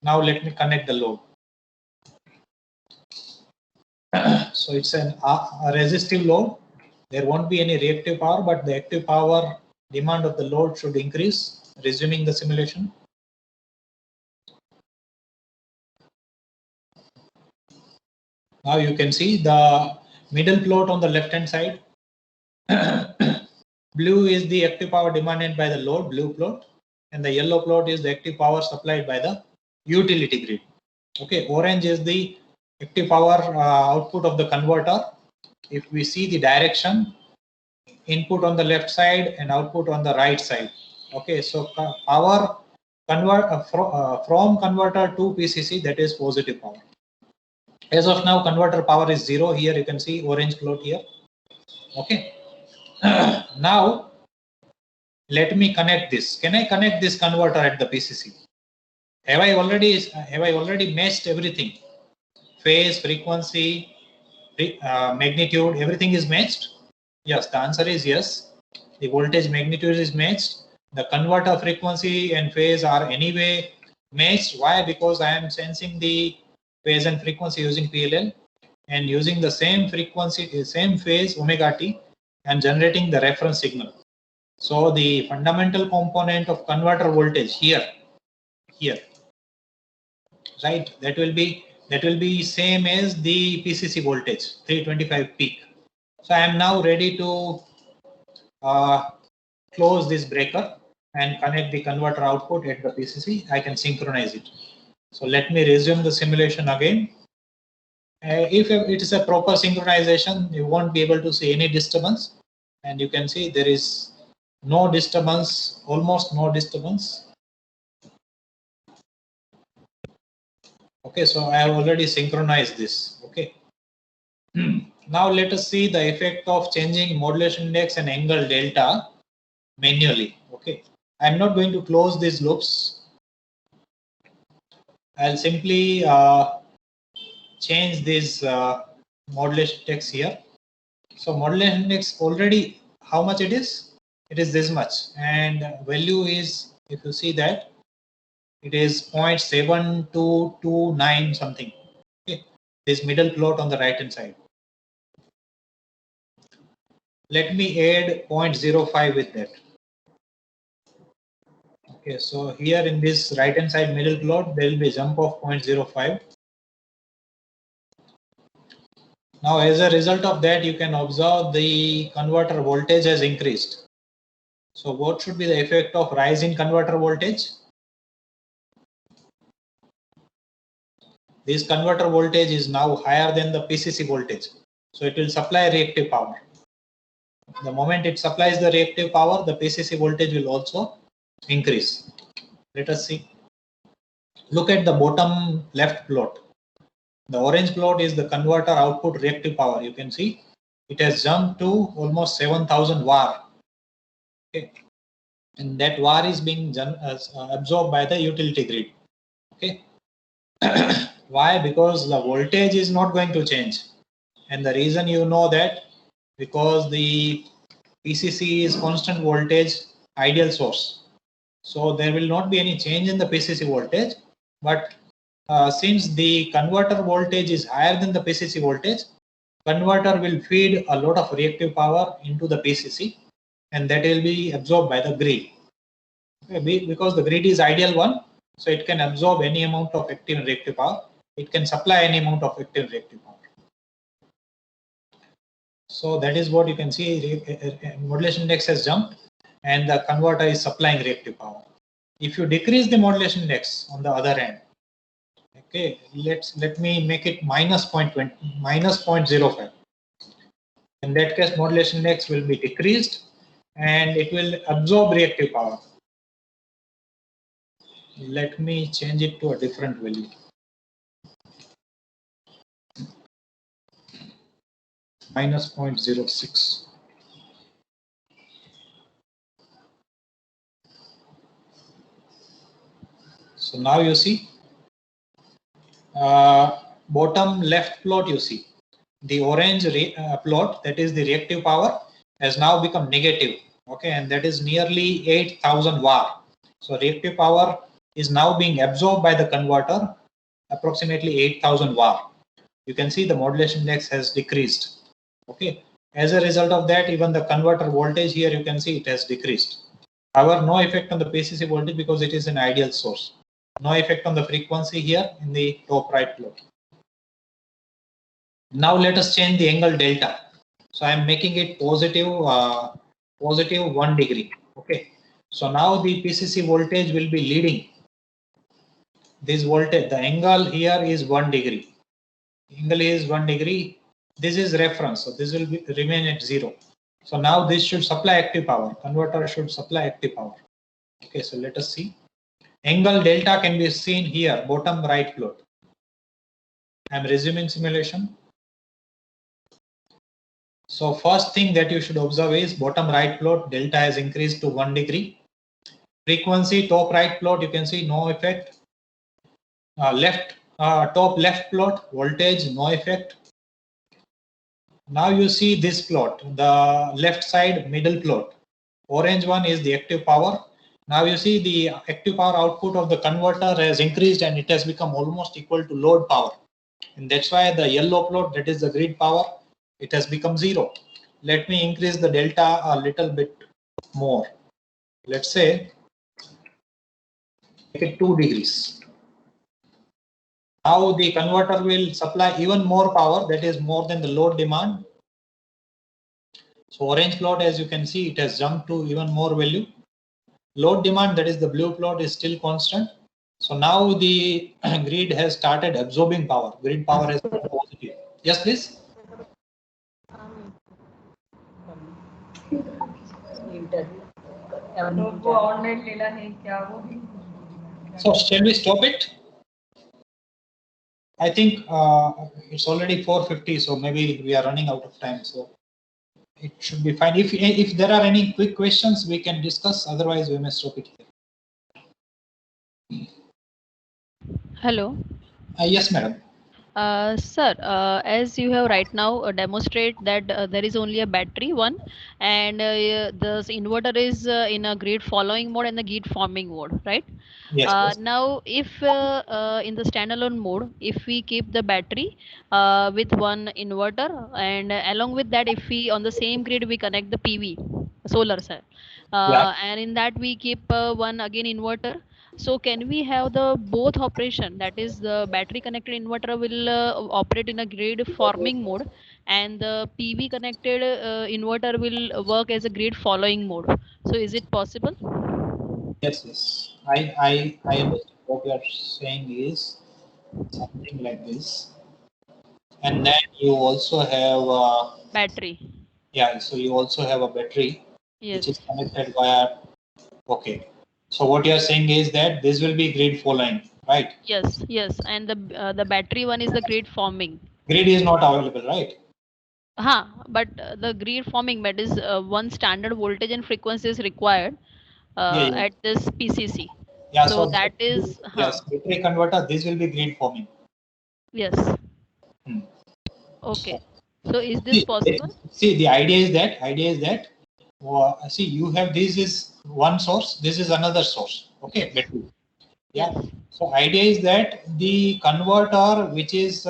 Now let me connect the load. So it's a resistive load. There won't be any reactive power, but the active power demand of the load should increase. Resuming the simulation. Now you can see the middle plot on the left hand side. Blue is the active power demanded by the load, blue plot, and the yellow plot is the active power supplied by the utility grid. Okay, orange is the active power output of the converter. If we see the direction, input on the left side and output on the right side. Okay, so power from converter to PCC, that is positive power. As of now, converter power is 0. Here you can see orange plot here. Okay. Now let me connect this. Can I connect this converter at the PCC? Have I already matched everything? Phase, frequency, magnitude, everything is matched? Yes, the answer is yes. The voltage magnitude is matched. The converter frequency and phase are anyway matched. Why? Because I am sensing the phase and frequency using PLL and using the same frequency, same phase omega t, and generating the reference signal. So the fundamental component of converter voltage here, right? That will be same as the PCC voltage, 325 peak. So I am now ready to close this breaker and connect the converter output at the PCC. I can synchronize it. So let me resume the simulation again. If it is a proper synchronization, you won't be able to see any disturbance, and you can see there is no disturbance, almost no disturbance. Okay, so I have already synchronized this. Okay. Now let us see the effect of changing modulation index and angle delta manually. Okay, I'm not going to close these loops. I'll simply change this modulation index here. So modulation index already, how much it is? It is this much, and value is, if you see that, it is 0.7229 something. Okay, this middle plot on the right hand side. Let me add 0.05 with that. Okay, so here in this right hand side middle plot, there will be a jump of 0.05. Now, as a result of that, you can observe the converter voltage has increased. So what should be the effect of rise in converter voltage? This converter voltage is now higher than the PCC voltage. So it will supply reactive power. The moment it supplies the reactive power, the PCC voltage will also increase. Let us see. Look at the bottom left plot. The orange plot is the converter output reactive power. You can see it has jumped to almost 7,000 var. Okay. And that var is being absorbed by the utility grid. Okay. Why? Because the voltage is not going to change. And the reason you know that, because the PCC is constant voltage ideal source. So there will not be any change in the PCC voltage. But since the converter voltage is higher than the PCC voltage, converter will feed a lot of reactive power into the PCC, and that will be absorbed by the grid. Okay, because the grid is ideal one, so it can absorb any amount of active and reactive power. It can supply any amount of active and reactive power. So that is what you can see. Modulation index has jumped, and the converter is supplying reactive power. If you decrease the modulation index on the other end, okay, let me make it minus 0.05. In that case, modulation index will be decreased, and it will absorb reactive power. Let me change it to a different value. Minus 0.06. So now you see, bottom left plot, you see the orange plot, that is the reactive power, has now become negative. Okay, and that is nearly 8,000 var. So reactive power is now being absorbed by the converter, approximately 8,000 var. You can see the modulation index has decreased. Okay, as a result of that, even the converter voltage here, you can see it has decreased. However, no effect on the PCC voltage because it is an ideal source. No effect on the frequency here in the top right plot. Now let us change the angle delta. So I am making it positive 1 degree. Okay. So now the PCC voltage will be leading. This voltage, the angle here is 1 degree. Angle is 1 degree. This is reference. So this will remain at 0. So now this should supply active power. Converter should supply active power. Okay. So let us see. Angle delta can be seen here, bottom right plot. I am resuming simulation. So first thing that you should observe is bottom right plot, delta has increased to 1 degree. Frequency, top right plot, you can see no effect. Top left plot, voltage, no effect. Now you see this plot, the left side middle plot. Orange one is the active power. Now you see the active power output of the converter has increased and it has become almost equal to load power. And that's why the yellow plot, that is the grid power, it has become 0. Let me increase the delta a little bit more. Let's say make it 2 degrees. Now the converter will supply even more power, that is more than the load demand. So orange plot, as you can see, it has jumped to even more value. Load demand, that is the blue plot, is still constant. So now the grid has started absorbing power. Grid power has become positive. Yes, please. So shall we stop it? I think it's already 4:50, so maybe we are running out of time. So it should be fine. If there are any quick questions, we can discuss. Otherwise, we may stop it here. Hello. Yes, madam. Sir, as you have right now demonstrate that there is only a battery one, and the inverter is in a grid following mode and the grid forming mode, right? Yes, please. Now, if in the standalone mode, if we keep the battery with one inverter, and along with that, if we on the same grid we connect the PV solar cell, Yeah. and in that we keep one again inverter. So can we have the both operation? That is, the battery connected inverter will operate in a grid forming mode, and the PV connected inverter will work as a grid following mode. So is it possible? Yes, yes. I understand what you are saying is something like this. And then you also have, Battery. yeah, so you also have a battery which Yes. is connected via, okay. So what you are saying is that this will be grid following, right? Yes. Yes. And the battery one is the grid forming. Grid is not available, right? But the grid forming, that is one standard voltage and frequency is required Yeah, yeah. at this PCC. Yeah, So so that is, yes, battery converter, this will be grid forming. yes. Hmm. Okay. So is this possible? See, the idea is that see, you have, this is one source, this is another source. Okay, battery. Yeah. Yes. So idea is that the converter which is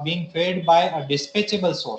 being fed by a dispatchable source.